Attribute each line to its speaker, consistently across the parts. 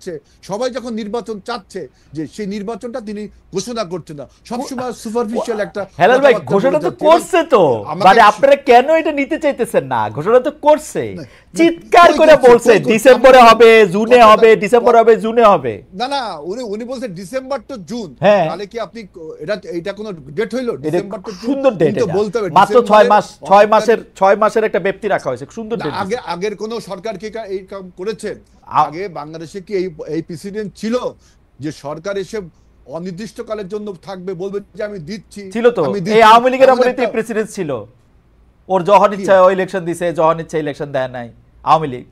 Speaker 1: চাচ্ছে, সবাই যখন নির্বাচন চাচ্ছে, যে সেই নির্বাচনটা তিনি ঘোষণা করছেন না, সবসময় সুপারফিশিয়াল একটা
Speaker 2: হেলাল ভাই ঘোষণা তো করছে, তো মানে আপনারা কেন এটা নিতে চাইতেছেন না? ঘোষণা তো করছে, চিৎকার করে বলছে ডিসেম্বরে হবে, জুনে হবে, ডিসেম্বরে হবে, জুনে হবে।
Speaker 1: না না, উনি বলছে ডিসেম্বর টু জুন, তাহলে কি আপনি এটা কোনো ডেট হইলো? ডিসেম্বর টু জুন
Speaker 2: সুন্দর ডেট,
Speaker 1: তো বলতে হবে
Speaker 2: মাত্র 6 মাসের একটা ব্যক্তি রাখা হয়েছে, সুন্দর ডেট।
Speaker 1: আগের কোন সরকার কি এই কাম করেছে? আগে বাংলাদেশে কি এই প্রেসিডেন্ট ছিল যে সরকার এসে অনির্দিষ্টকালের জন্য থাকবে, বলবে যে আমি দিচ্ছি?
Speaker 2: ছিল তো, এই আওয়ামী লীগের আমলেতে প্রেসিডেন্ট ছিল, ওর যখন ইচ্ছা ওই ইলেকশন দিছে, যখন ইচ্ছা ইলেকশন দেয় নাই আওয়ামী লীগ।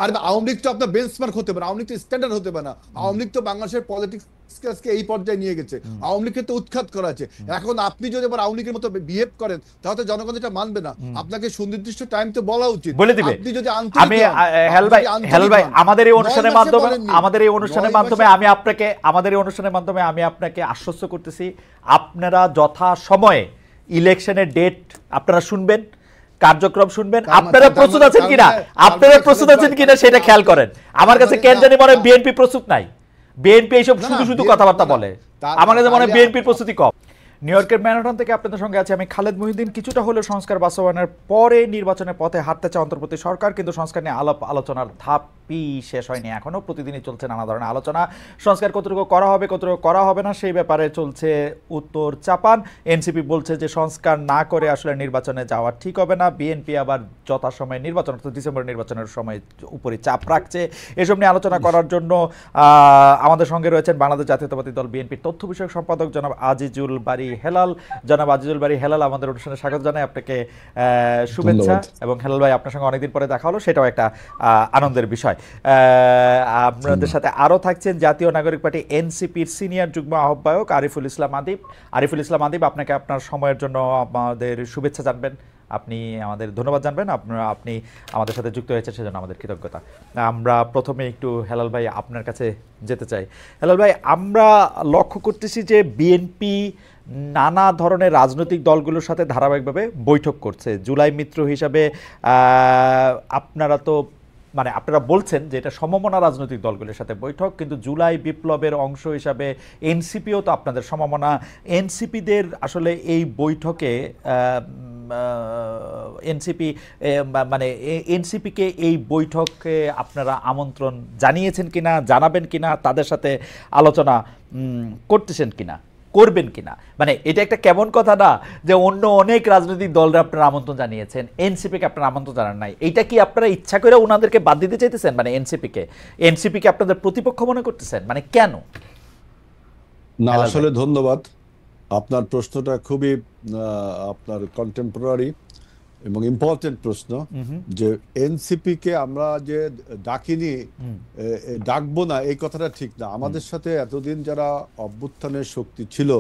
Speaker 1: আর আওয়ামী লীগ তো আপনার বেঞ্চমার্ক হতে পারে, আওয়ামী লীগ তো স্ট্যান্ডার্ড হতে পারে না। আওয়ামী লীগ তো বাংলাদেশের পলিটিক্সকে এই পর্যায়ে নিয়ে গেছে, আওয়ামী লীগকে তো উৎখাত করা আছে। এখন আপনি যদি আবার আওয়ামী লীগের মতো বিহেভ করেন, তাহলে জনগণ এটা মানবে না। আপনাকে সুনির্দিষ্ট টাইম তো বলা উচিত,
Speaker 2: বলে দিবে।
Speaker 1: আপনি যদি
Speaker 2: আমি হেলাল ভাই আমাদের এই অনুষ্ঠানের মাধ্যমে আমি আপনাকে আশ্বস্ত করতেছি, আপনারা যথা সময়ে ইলেকশনের ডেট আপনারা শুনবেন, কার্যক্রম শুনবেন। আপনারা প্রস্তুত আছেন কিনা সেটা খেয়াল করেন। আমার কাছে কেন জানি মনে হয় বিএনপি প্রস্তুত নাই, বিএনপি এইসব শুধু কথাবার্তা বলে, আমার কাছে মনে হয় বিএনপির প্রস্তুতি কম। নিউ ইয়র্কের ম্যানহাটন থেকে আপনাদের সঙ্গে আছে আমি খালেদ মহিউদ্দিন। কিছুটা হলেও সংস্কার বাস্তবায়নের পরে নির্বাচনের পথে হাঁটতে চায় অন্তর্বর্তী সরকার, কিন্তু সংস্কার নিয়ে আলোচনার ধাপই শেষ হয়নি এখনও। প্রতিদিনই চলছে নানা ধরনের আলোচনা। সংস্কার কতটুকু করা হবে, কতটুকু করা হবে না, সেই ব্যাপারে চলছে উত্তর চাপান। এনসিপি বলছে যে সংস্কার না করে আসলে নির্বাচনে যাওয়া ঠিক হবে না। বিএনপি আবার যথাসময়ে নির্বাচন, অর্থাৎ ডিসেম্বর নির্বাচনের সময় উপরে চাপ রাখছে। এসব নিয়ে আলোচনা করার জন্য আমাদের সঙ্গে রয়েছেন বাংলাদেশ জাতীয়তাবাদী দল বিএনপির তথ্য বিষয়ক সম্পাদক জনাব আজিজুল বারী হেলাল। জনাব আজিজুল বারী হেলাল, আমাদের অনুষ্ঠানে স্বাগত জানাই আপনাকে, শুভেচ্ছা। এবং হেলাল ভাই, আপনার সঙ্গে অনেকদিন পরে দেখা হলো, সেটাও একটা আনন্দের বিষয়। আপনাদের সাথে আরও থাকছেন জাতীয় নাগরিক পার্টি এনসিপির সিনিয়র যুগ্ম আহ্বায়ক আরিফুল ইসলাম আদিব। আদিব, আপনাকে আপনার সময়ের জন্য আমাদের শুভেচ্ছা জানবেন, আপনি আমাদের ধন্যবাদ জানবেন, আপনি আমাদের সাথে যুক্ত হয়েছেন সেজন্য আমাদের কৃতজ্ঞতা। আমরা প্রথমে একটু হেলাল ভাই আপনার কাছে যেতে চাই। হেলাল ভাই, আমরা লক্ষ্য করতেছি যে বিএনপি নানা ধরনের রাজনৈতিক দলগুলোর সাথে ধারাবাহিকভাবে বৈঠক করছে। জুলাই মিত্র হিসাবে আপনারা বলছেন যে এটা সমমনা রাজনৈতিক দলগুলোর সাথে বৈঠক, কিন্তু জুলাই বিপ্লবের অংশ হিসাবে এনসিপিও তো আপনাদের সমমনা। এনসিপিদের আসলে এই বৈঠকে এনসিপিকে এই বৈঠকে আপনারা আমন্ত্রণ জানিয়েছেন কিনা, জানাবেন কিনা, তাদের সাথে আলোচনা করতেছেন কিনা, করবেন কিনা? মানে এটা একটা কেমন কথা না যে অন্য অনেক রাজনৈতিক দলরা আপনারা আমন্ত্রণ জানিয়েছেন, এনসিপিকে আপনারা আমন্ত্রণ জানান নাই। এটা কি আপনারা ইচ্ছা করে ওনাদেরকে বাদ দিতে চাইতেছেন? মানে এনসিপিকে আপনাদের প্রতিপক্ষ মনে করতেছেন, মানে কেন?
Speaker 1: না, আসলে ধন্যবাদ, আপনার প্রশ্নটা খুবই আপনার কন্টেম্পোরারি এবং ইম্পর্টেন্ট প্রশ্ন। যে এনসিপি কে আমরা যে ডাকিনি, ডাকবো না, এই কথাটা ঠিক না। আমাদের সাথে এতদিন যারা অভ্যুত্থানের শক্তি ছিল,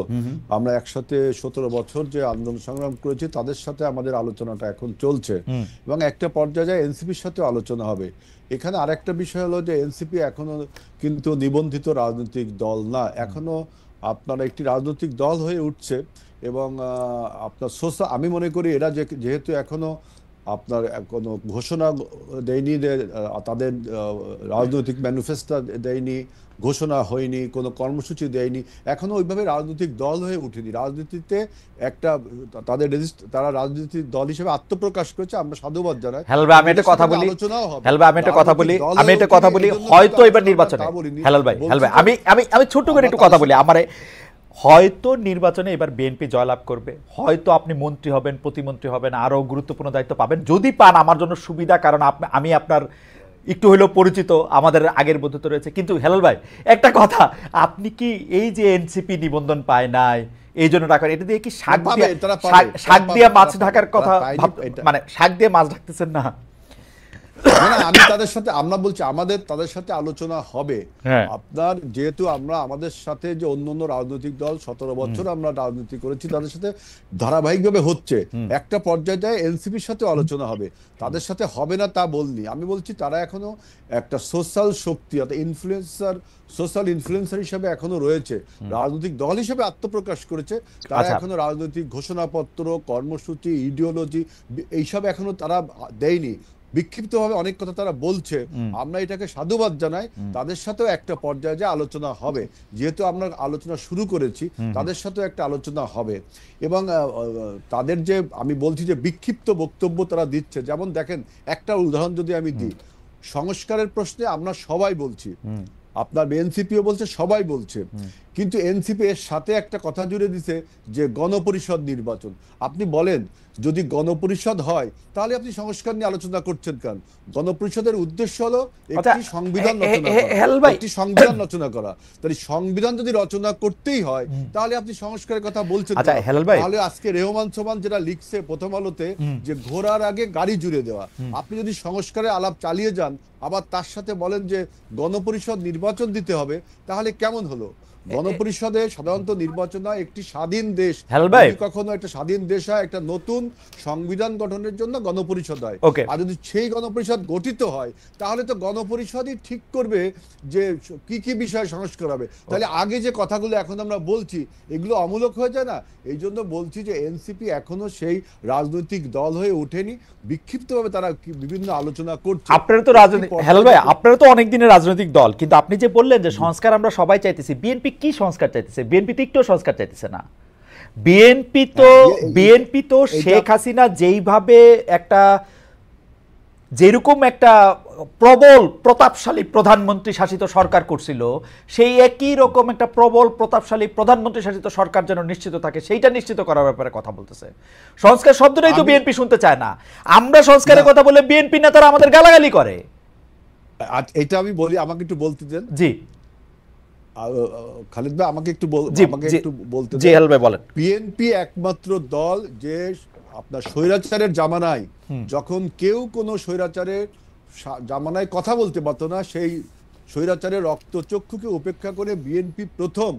Speaker 1: আমরা একসাথে 17 বছর যে আন্দোলন সংগ্রাম করেছি, তাদের সাথে আমাদের আলোচনাটা এখন চলছে এবং একটা পর্যায়ে এনসিপির সাথে আলোচনা হবে। এখানে আরেকটা বিষয় হলো যে এনসিপি এখনো কিন্তু নিবন্ধিত রাজনৈতিক দল না, এখনো আপনার একটি রাজনৈতিক দল হয়ে উঠছে। এবং আপনার আমি মনে করি এরা যেহেতু এখনো আপনার কোনো ঘোষণা দেয়নি, তাদের রাজনৈতিক ম্যানিফেস্টো দেয়নি, ঘোষণা হয়নি, কোনো কর্মসূচি দেয়নি, এখনো ওইভাবে রাজনৈতিক দল হয়ে উঠেনি। রাজনীতিতে একটা তারা রাজনৈতিক দল হিসেবে আত্মপ্রকাশ করেছে, আমরা সাধুবাদ জানাই।
Speaker 2: আমি একটা কথা বলি, হয়তো এবার নির্বাচনে হেলাল ভাই আমি ছোট করে একটু কথা বলি, হয়তো নির্বাচনে এবার বিএনপি জয়লাভ করবে, হয়তো আপনি মন্ত্রী হবেন, প্রতিমন্ত্রী হবেন, আরো গুরুত্বপূর্ণ দায়িত্ব পাবেন। যদি পান আমার জন্য সুবিধা, কারণ আমি আপনার একটু হলেও পরিচিত, আমাদের আগের বন্ধুত্ব রয়েছে। কিন্তু হেলাল ভাই, একটা কথা, আপনি কি এই যে এনসিপি নিবন্ধন পায় নাই এই জন্য টাকা, এটা দিয়ে কি শাক দিয়ে মাছ ঢাকার কথা, মানে শাক দিয়ে মাছ ঢাকতেছেন না?
Speaker 1: আমি তাদের সাথে, আমরা বলছি আমাদের তাদের সাথে আলোচনা হবে। আপনার যেহেতু আমাদের সাথে যে অন্য রাজনৈতিক দল 17 বছর আমরা রাজনীতি করেছি, তাদের সাথে ধারাবাহিকভাবে হচ্ছে, একটা পর্যায়ে এনসিপির সাথে আলোচনা হবে। তাদের সাথে হবে না তা বলনি, আমি বলছি তারা এখনো একটা সোশ্যাল শক্তি, সোশ্যাল ইনফ্লুয়েন্সার হিসেবে এখনো রয়েছে, রাজনৈতিক দল হিসেবে আত্মপ্রকাশ করেছে। তারা এখনো রাজনৈতিক ঘোষণাপত্র, কর্মসূচি, ইডিওলজি এইসব এখনো তারা দেয়নি। বিক্ষিপ্তভাবে অনেক কথা তারা বলছে, আমরা এটাকে সাধুবাদ জানাই। তাদের সাথেও একটা পর্যায়ে যে আলোচনা হবে, যেহেতু আমরা আলোচনা শুরু করেছি, তাদের সাথেও একটা আলোচনা হবে। এবং তাদের যে আমি বলছি যে বিক্ষিপ্ত বক্তব্য তারা দিচ্ছে, যেমন দেখেন একটা উদাহরণ যদি আমি দিই, সংস্কারের প্রশ্নে আমরা সবাই বলছি, আপনার এনসিপিও বলছে, সবাই বলছে, কিন্তু এনসিপি এর সাথে একটা কথা জুড়ে দিছে যে গণপরিষদ নির্বাচন। আপনি বলেন যদি গণপরিষদ হয় তাহলে আপনি সংস্কার নিয়ে আলোচনা করছেন কেন? গণপরিষদের উদ্দেশ্য হলো একটি সংবিধান রচনা করা, একটি সংবিধান রচনা করা। তাহলে সংবিধান যদি রচনা করতেই হয় তাহলে আপনি সংস্কারের কথা বলছেন। তাহলে আজকে রেহমান সোমান যেটা লিখছে প্রথম আলোতে যে ঘোড়ার আগে গাড়ি জুড়ে দেওয়া, আপনি যদি সংস্কারের আলাপ চালিয়ে যান আবার তার সাথে বলেন যে গণপরিষদ নির্বাচন দিতে হবে, তাহলে কেমন হলো? গণপরিষদে সাধারণত নির্বাচন হয় একটি স্বাধীন দেশ, কখনো একটা স্বাধীন দেশ হয় একটা নতুন সংবিধান গঠনের জন্য গণপরিষদ হয়। আর যদি সেই গণপরিষদ গঠিত হয় তাহলে তো গণপরিষদই ঠিক করবে যে কি কি বিষয় সংস্কার হবে। তাহলে আগে যে কথাগুলো এখন আমরা বলছি এগুলো অমূলক হয়ে যায় না? এই জন্য বলছি যে এনসিপি এখনো সেই রাজনৈতিক দল হয়ে ওঠেনি, বিক্ষিপ্তভাবে তারা বিভিন্ন আলোচনা করছে।
Speaker 2: আপনারা তো রাজনৈতিক, হেলাল ভাই আপনারা তো অনেক দিনের রাজনৈতিক দল, কিন্তু আপনি যে বললেন যে সংস্কার আমরা সবাই চাইতেছি, বিএনপি কি সংস্কার চাইতেছে? বিএনপি তো একটু সংস্কার চাইতেছে না। বিএনপি তো শেখ হাসিনা যেইভাবে একটা যেরকম একটা প্রবল প্রতাপশালী প্রধানমন্ত্রী শাসিত সরকার করছিল, সেই একই রকম একটা প্রবল প্রতাপশালী প্রধানমন্ত্রী শাসিত সরকার যেন নিশ্চিত থাকে, সেইটা নিশ্চিত করার ব্যাপারে কথা বলতেছে। সংস্কার শব্দটাই তো বিএনপি শুনতে চায় না। আমরা সংস্কারের কথা বলে বিএনপি নেতারা আমাদের গালাগালি করে।
Speaker 1: এটা আমি বলি, আমাকে একটু বলতে দেন।
Speaker 2: জি
Speaker 1: খালিদ ভাই আমাকে একটু বলতে
Speaker 2: জি হেলাল ভাই বলেন।
Speaker 1: বিএনপি একমাত্র দল যে আপনার স্বৈরাচারের জামানায় যখন কেউ কোনো স্বৈরাচারের জামানায় কথা বলতে পারতো না, সেই স্বৈরাচারের রক্তচক্ষুকে উপেক্ষা করে বিএনপি প্রথম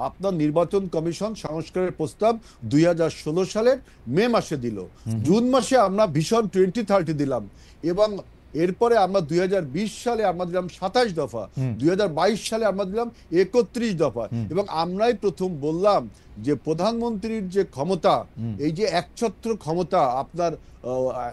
Speaker 1: আপনার নির্বাচন কমিশন সংস্কারের প্রস্তাব 2016 সালের মে মাসে দিল। জুন মাসে আমরা ভিশন 2030 দিলাম, এবং এরপরে আমরা 2020 সালে আমরা দিলাম 27 দফা, 2022 সালে আমরা দিলাম 31 দফা। এবং আমরাই প্রথম বললাম যে প্রধানমন্ত্রীর যে ক্ষমতা, এই যে একছত্র ক্ষমতা, আপনার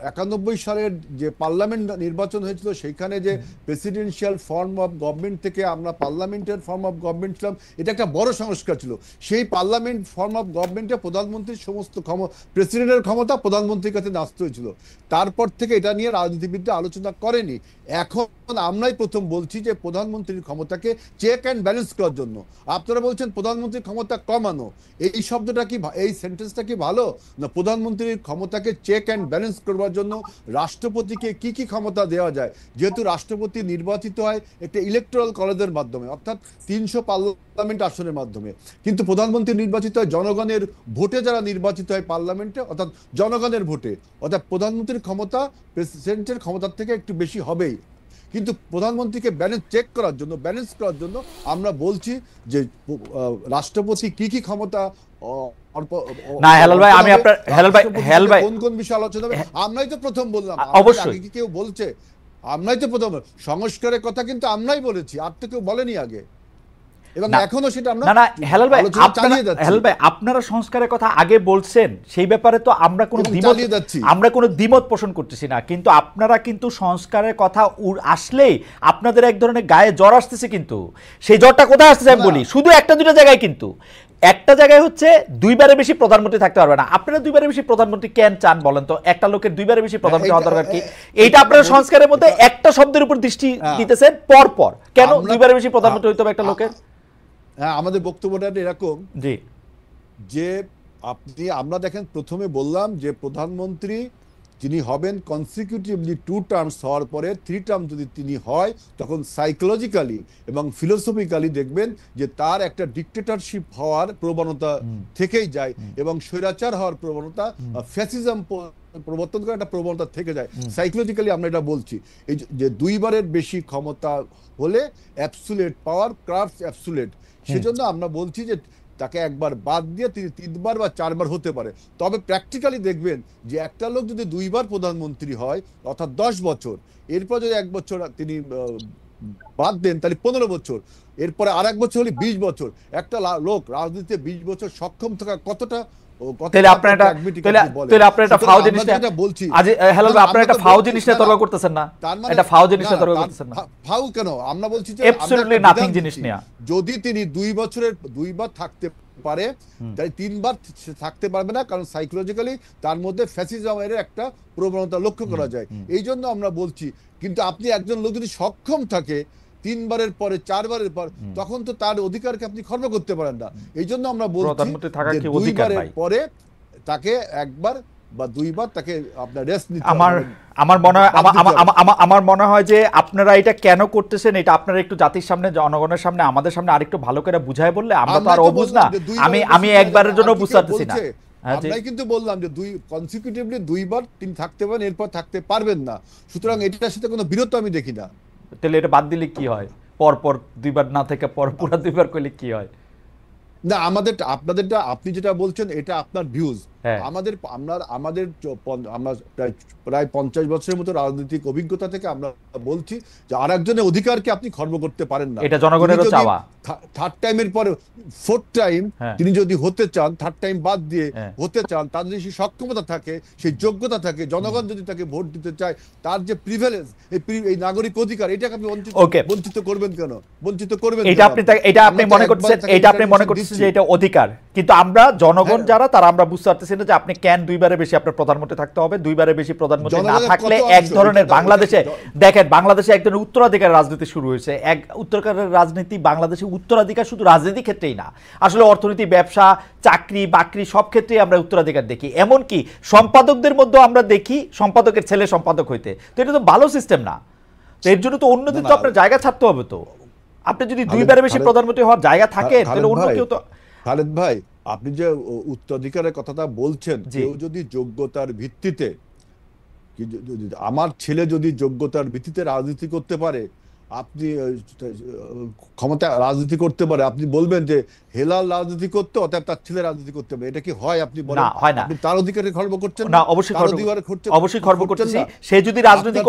Speaker 1: 91 সালের যে পার্লামেন্ট নির্বাচন হয়েছিল সেখানে যে প্রেসিডেন্সিয়াল ফর্ম অফ গভর্নমেন্ট থেকে আমরা পার্লামেন্টের ফর্ম অফ গভর্নমেন্ট ছিলাম, এটা একটা বড় সংস্কার ছিল। সেই পার্লামেন্ট ফর্ম অফ গভর্নমেন্টে প্রধানমন্ত্রীর সমস্ত প্রেসিডেন্টের ক্ষমতা প্রধানমন্ত্রীর কাছে ন্যস্ত হয়েছিল। তারপর থেকে এটা নিয়ে রাজনীতিবিদরা আলোচনা করেনি। এখন আমরাই প্রথম বলছি যে প্রধানমন্ত্রীর ক্ষমতাকে চেক অ্যান্ড ব্যালেন্স করার জন্য। আপনারা বলছেন প্রধানমন্ত্রীর ক্ষমতা কমানো, এই শব্দটা কি, এই সেন্টেন্সটা কি ভালো না? প্রধানমন্ত্রীর ক্ষমতাকে চেক অ্যান্ড ব্যালেন্স করবার জন্য রাষ্ট্রপতিকে কি কি ক্ষমতা দেওয়া যায়, যেহেতু রাষ্ট্রপতি নির্বাচিত হয় একটা ইলেকটোরাল কলেজের মাধ্যমে, অর্থাৎ 300 পার্লামেন্ট আসনের মাধ্যমে, কিন্তু প্রধানমন্ত্রী নির্বাচিত হয় জনগণের ভোটে, যারা নির্বাচিত হয় পার্লামেন্টে, অর্থাৎ জনগণের ভোটে। অর্থাৎ প্রধানমন্ত্রীর ক্ষমতা প্রেসিডেন্টের ক্ষমতার থেকে একটু বেশি হবেই, কিন্তু প্রধানমন্ত্রীকে ব্যালেন্স করার জন্য আমরা বলছি যে রাষ্ট্রপতি কি কি ক্ষমতা
Speaker 2: না। হেলাল ভাই আমি আপনার হেলাল ভাই
Speaker 1: কোন কোন বিষয় আলোচনা হবে আমরাই তো প্রথম বললাম।
Speaker 2: অবশ্যই
Speaker 1: কি কেউ বলছে? আমরাই তো প্রথম সংস্কারের কথা কিন্তু আমরাই বলেছি, আর তো কেউ বলেনি আগে, এবং এখনো সেটা আমরা
Speaker 2: না হেলাল ভাই আপনারা সংস্কারের কথা আগে বলছেন, সেই ব্যাপারে তো আমরা কোনো দ্বিমত পোষণ করতেছি না, কিন্তু আপনারা কিন্তু সংস্কারের কথা আসলেই আপনাদের এক ধরনের গায়ে জ্বর আসতেছে। কিন্তু সেই জ্বরটা কোথায় আসতেছে আমি বলি, শুধু একটা দুটো জায়গায়। কিন্তু একটা জায়গায় হচ্ছে দুইবারের বেশি প্রধানমন্ত্রী থাকতে পারবে না। আপনারা দুইবারের বেশি প্রধানমন্ত্রী কেন চান বলেন তো? একটা লোকের দুইবারের বেশি প্রধানমন্ত্রী হওয়া দরকার কি? এইটা আপনারা সংস্কারের মধ্যে একটা শব্দের উপর দৃষ্টি দিতেছেন পর কেন দুইবারের বেশি প্রধানমন্ত্রী হইতে হবে একটা লোকের?
Speaker 1: হ্যাঁ, আমাদের বক্তব্যটা এরকম যে আমরা দেখেন প্রথমে বললাম যে প্রধানমন্ত্রী যিনি হবেন কনসিকিউটিভলি 2 টার্মস হওয়ার পরে 3 টার্ম যদি তিনি হয়, তখন সাইকোলজিক্যালি এবং ফিলোসফিক্যালি দেখবেন যে তার একটা ডিক্টেটরশিপ হওয়ার প্রবণতা থেকেই যায়, এবং স্বৈরাচার হওয়ার প্রবণতা, ফ্যাসিজম প্রবর্তন করার একটা প্রবণতা থেকে যায়। সাইকোলজিক্যালি আমরা এটা বলছি, এই যে দুইবারের বেশি ক্ষমতা হলে অ্যাবসুলেট পাওয়ার ক্রাফটস অ্যাবসুলেট। সেজন্য আমরা বলছি যে তাকে একবার বাদ দিয়ে তিনি 3 বার বা 4 বার হতে পারে। তবে প্র্যাকটিক্যালি দেখবেন যে একটা লোক যদি 2 বার প্রধানমন্ত্রী হয়, অর্থাৎ 10 বছর, এরপর যদি 1 বছর তিনি বাদ দেন তাহলে 15 বছর, এরপরে আর 1 বছর হলে 20 বছর। একটা লোক রাজনীতিতে 20 বছর সক্ষম থাকা কতটা
Speaker 2: তাহলে আপনার এটা তাহলে আপনার এটা ফাও জিনিস না
Speaker 1: বলছি
Speaker 2: আজ হেলাল ভাই আপনার এটা ফাও জিনিস নিয়ে তর্ক করতেছেন না, এটা ফাও জিনিস নিয়ে তর্ক করতেছেন না।
Speaker 1: ফাউ কেন? আমরা বলছি যে
Speaker 2: অ্যাবসলিউটলি নাথিং জিনিস নিয়ে
Speaker 1: যদি তিনি 2 বছরের 2বার থাকতে পারে, তাই 3বার থাকতে পারবে না, কারণ সাইকোলজিক্যালি তার মধ্যে ফ্যাসিজমের একটা প্রবণতা লক্ষ্য করা যায়। এই জন্য আমরা বলছি, কিন্তু আপনি একজন লোক যদি সক্ষম থাকে 3বারের পরে 4বারের পর, তখন তো তার অধিকারকে আপনি খর্ব করতে পারেন না। এই জন্য আমরা বলছি যে 2বারের পরে তাকে 1বার বা 2বার তাকে আপনার রেস্ট নিতে হবে।
Speaker 2: আমার মনে হয় যে আপনারা এটা কেন করতেছেন, এটা আপনারা একটু জাতির সামনে, জনগণের সামনে, আমাদের সামনে আরেকটু ভালো করে বুঝায় বললে আমরা তো আর অবুঝ না। আমি একবারের জন্য বুঝতে পারতেছি না।
Speaker 1: আমরাই কিন্তু বললাম যে কনসিকিউটিভলি 2বার তিনি থাকতে পারেন, এরপর থাকতে পারবেন না। সুতরাং এটার সাথে কোনো বিরোধ আমি দেখি না।
Speaker 2: তাহলে এটা বাদ দিলে কি হয়? পর 2বার না থেকে পুরো 2বার করলে কি হয়?
Speaker 1: না, আপনাদেরটা আপনি যেটা বলছেন এটা আপনার ভিউজ। আমাদের আমরা প্রায় 50 বছরের মতো রাজনৈতিক অভিজ্ঞতা থেকে আমরা বলছি যে আরেকজনের অধিকারকে আপনি খর্ব করতে পারেন না।
Speaker 2: এটা জনগণেরও চাওয়া।
Speaker 1: থার্ড টাইমের পরে ফোর্থ টাইম তিনি যদি হতে চান, থার্ড টাইম বাদ দিয়ে হতে চান, তার যদি সেই সক্ষমতা থাকে, সেই যোগ্যতা থাকে, জনগণ যদি তাকে ভোট দিতে চায়, তার যে প্রিভিলেজ, এই নাগরিক অধিকার, এটাকে আপনি বঞ্চিত করবেন কেন? বঞ্চিত করবেন
Speaker 2: এটা আপনি মনে করছেন যে এটা অধিকার, কিন্তু আমরা জনগণ যারা তারা আমরা বুঝতে পারতেছি না যে আপনি কেন 2বারের বেশি আপনার প্রধানমন্ত্রী থাকতে হবে। 2বারের বেশি প্রধানমন্ত্রী না থাকলে এক ধরনের বাংলাদেশে দেখেন, বাংলাদেশে এক ধরনের উত্তরাধিকার রাজনীতি শুরু হয়েছে। এক উত্তরাধিকার রাজনীতি বাংলাদেশে, উত্তরাধিকার শুধু রাজনীতি ক্ষেত্রেই না, আসলে অর্থনীতি, ব্যবসা, চাকরি বাকরি সব ক্ষেত্রেই আমরা উত্তরাধিকার দেখি। এমনকি সম্পাদকদের মধ্যে আমরা দেখি সম্পাদকের ছেলে সম্পাদক হইতে। তো এটা তো ভালো সিস্টেম না। এর জন্য তো অন্যদিন তো আপনার জায়গা ছাড়তে হবে। তো আপনি যদি 2বারের বেশি প্রধানমন্ত্রী হওয়ার জায়গা থাকে তাহলে অন্য কেউ তো।
Speaker 1: খালেদ ভাই, আপনি যে উত্তরাধিকারের কথাটা বলছেন, কেউ যদি যোগ্যতার ভিত্তিতে, আমার ছেলে যদি যোগ্যতার ভিত্তিতে রাজনীতি করতে পারে, আপনি ক্ষমতা রাজনীতি করতে পারে, আপনি বলবেন যে হেলাল রাজনীতি করতে, অতএব তার ছেলে রাজনীতি করতে হবে। এটা কি হয়? আপনি বলেন আপনি তার অধিকারে খর্ব করছেন
Speaker 2: না? অবশ্যই খর্ব করতেছি। সে যদি রাজনীতি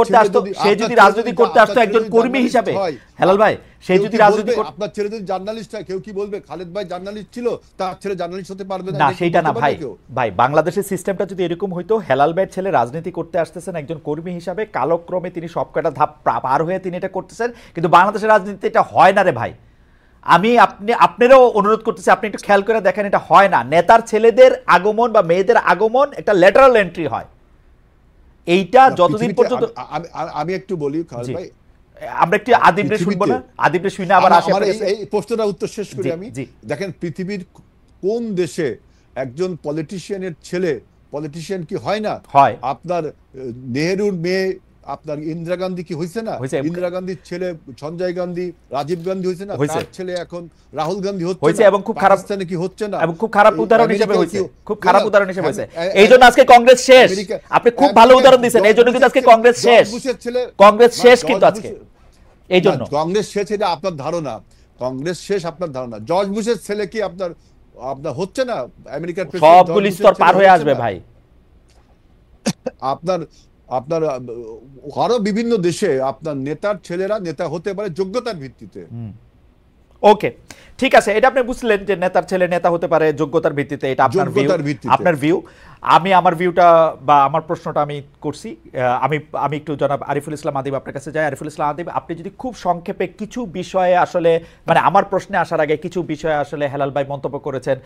Speaker 2: করতে আসতো একজন কর্মী হিসাবে, হেলাল ভাই, সে যদি রাজনীতি করতে,
Speaker 1: আপনার ছেলে যদি জার্নালিস্ট হয়, কেউ কি বলবে খালেদ ভাই জার্নালিস্ট ছিল, তার ছেলে জার্নালিস্ট হতে পারবে না?
Speaker 2: না, সেটা না ভাই। বাংলাদেশের সিস্টেমটা যদি এরকম হইতো, হেলাল ভাইয়ের ছেলে রাজনীতি করতে আসতেছেন একজন কর্মী হিসাবে, কালক্রমে তিনি সবকটা ধাপ পার হয়ে তিনি এটা করতেছেন, কিন্তু বাংলাদেশের রাজনীতিতে এটা হয় না রে ভাই। আমি আপনারও অনুরোধ করতেছি, আপনি একটু খেয়াল করে দেখেন, এটা হয় না। নেতার ছেলেদের আগমন বা মেয়েদের আগমন একটা ল্যাটারাল এন্ট্রি হয়। এইটা যতদিন পর্যন্ত,
Speaker 1: আমি একটু বলি খালেদ ভাই,
Speaker 2: আমরা একটু আদিবরে শুনবো না? আদিবরে শুনে আবার আসি।
Speaker 1: এই প্রশ্নটা উত্তর শেষ করি আমি। দেখেন, পৃথিবীর কোন দেশে একজন পলিটিশিয়ানের ছেলে পলিটিশিয়ান কি হয় না?
Speaker 2: হয়।
Speaker 1: আপনার নেহেরুর মেয়ে, আপনার ইন্দিরা গান্ধী কি হয়েছে না? ইন্দিরা গান্ধীর ছেলে সঞ্জয় গান্ধী, রাজীব গান্ধী হয়েছে না? তার ছেলে এখন রাহুল গান্ধী হচ্ছে, এবং খুব খারাপ স্থানে কি হচ্ছে না?
Speaker 2: এবং খুব খারাপ উদাহরণ হিসেবে হয়েছে, খুব খারাপ উদাহরণ হিসেবে হয়েছে। এইজন্য আজকে কংগ্রেস শেষ। আপনি খুব ভালো উদাহরণ দিয়েছেন, এইজন্য কিন্তু আজকে কংগ্রেস শেষ। কংগ্রেস শেষ কিন্তু আজকে এই জন্য।
Speaker 1: কংগ্রেস শেষ এটা আপনার ধারণা, কংগ্রেস শেষ আপনার ধারণা। জর্জ বুশের ছেলে কি আপনার হচ্ছে না? আমেরিকার
Speaker 2: সবগুলি স্তর পার হয়ে আসবে ভাই।
Speaker 1: আপনার আরো বিভিন্ন দেশে আপনার নেতার ছেলেরা নেতা হতে পারে যোগ্যতার ভিত্তিতে।
Speaker 2: ওকে, ঠিক আছে, এটা আপনি বুঝলেন যে নেতার ছেলে নেতা হতে পারে যোগ্যতার ভিত্তিতে। এটা আপনার ভিউ। আমি আমার ভিউটা বা আমার প্রশ্নটা আমি করছি। আমি একটু জনাব আরিফুল ইসলাম আদিব আপনার কাছে যাই। আরিফুল ইসলাম আদিব, আপনি যদি খুব সংক্ষেপে কিছু বিষয়ে আসলে, মানে আমার প্রশ্নে আসার আগে কিছু বিষয়ে আসলে হেলাল ভাই মন্তব্য করেছেন,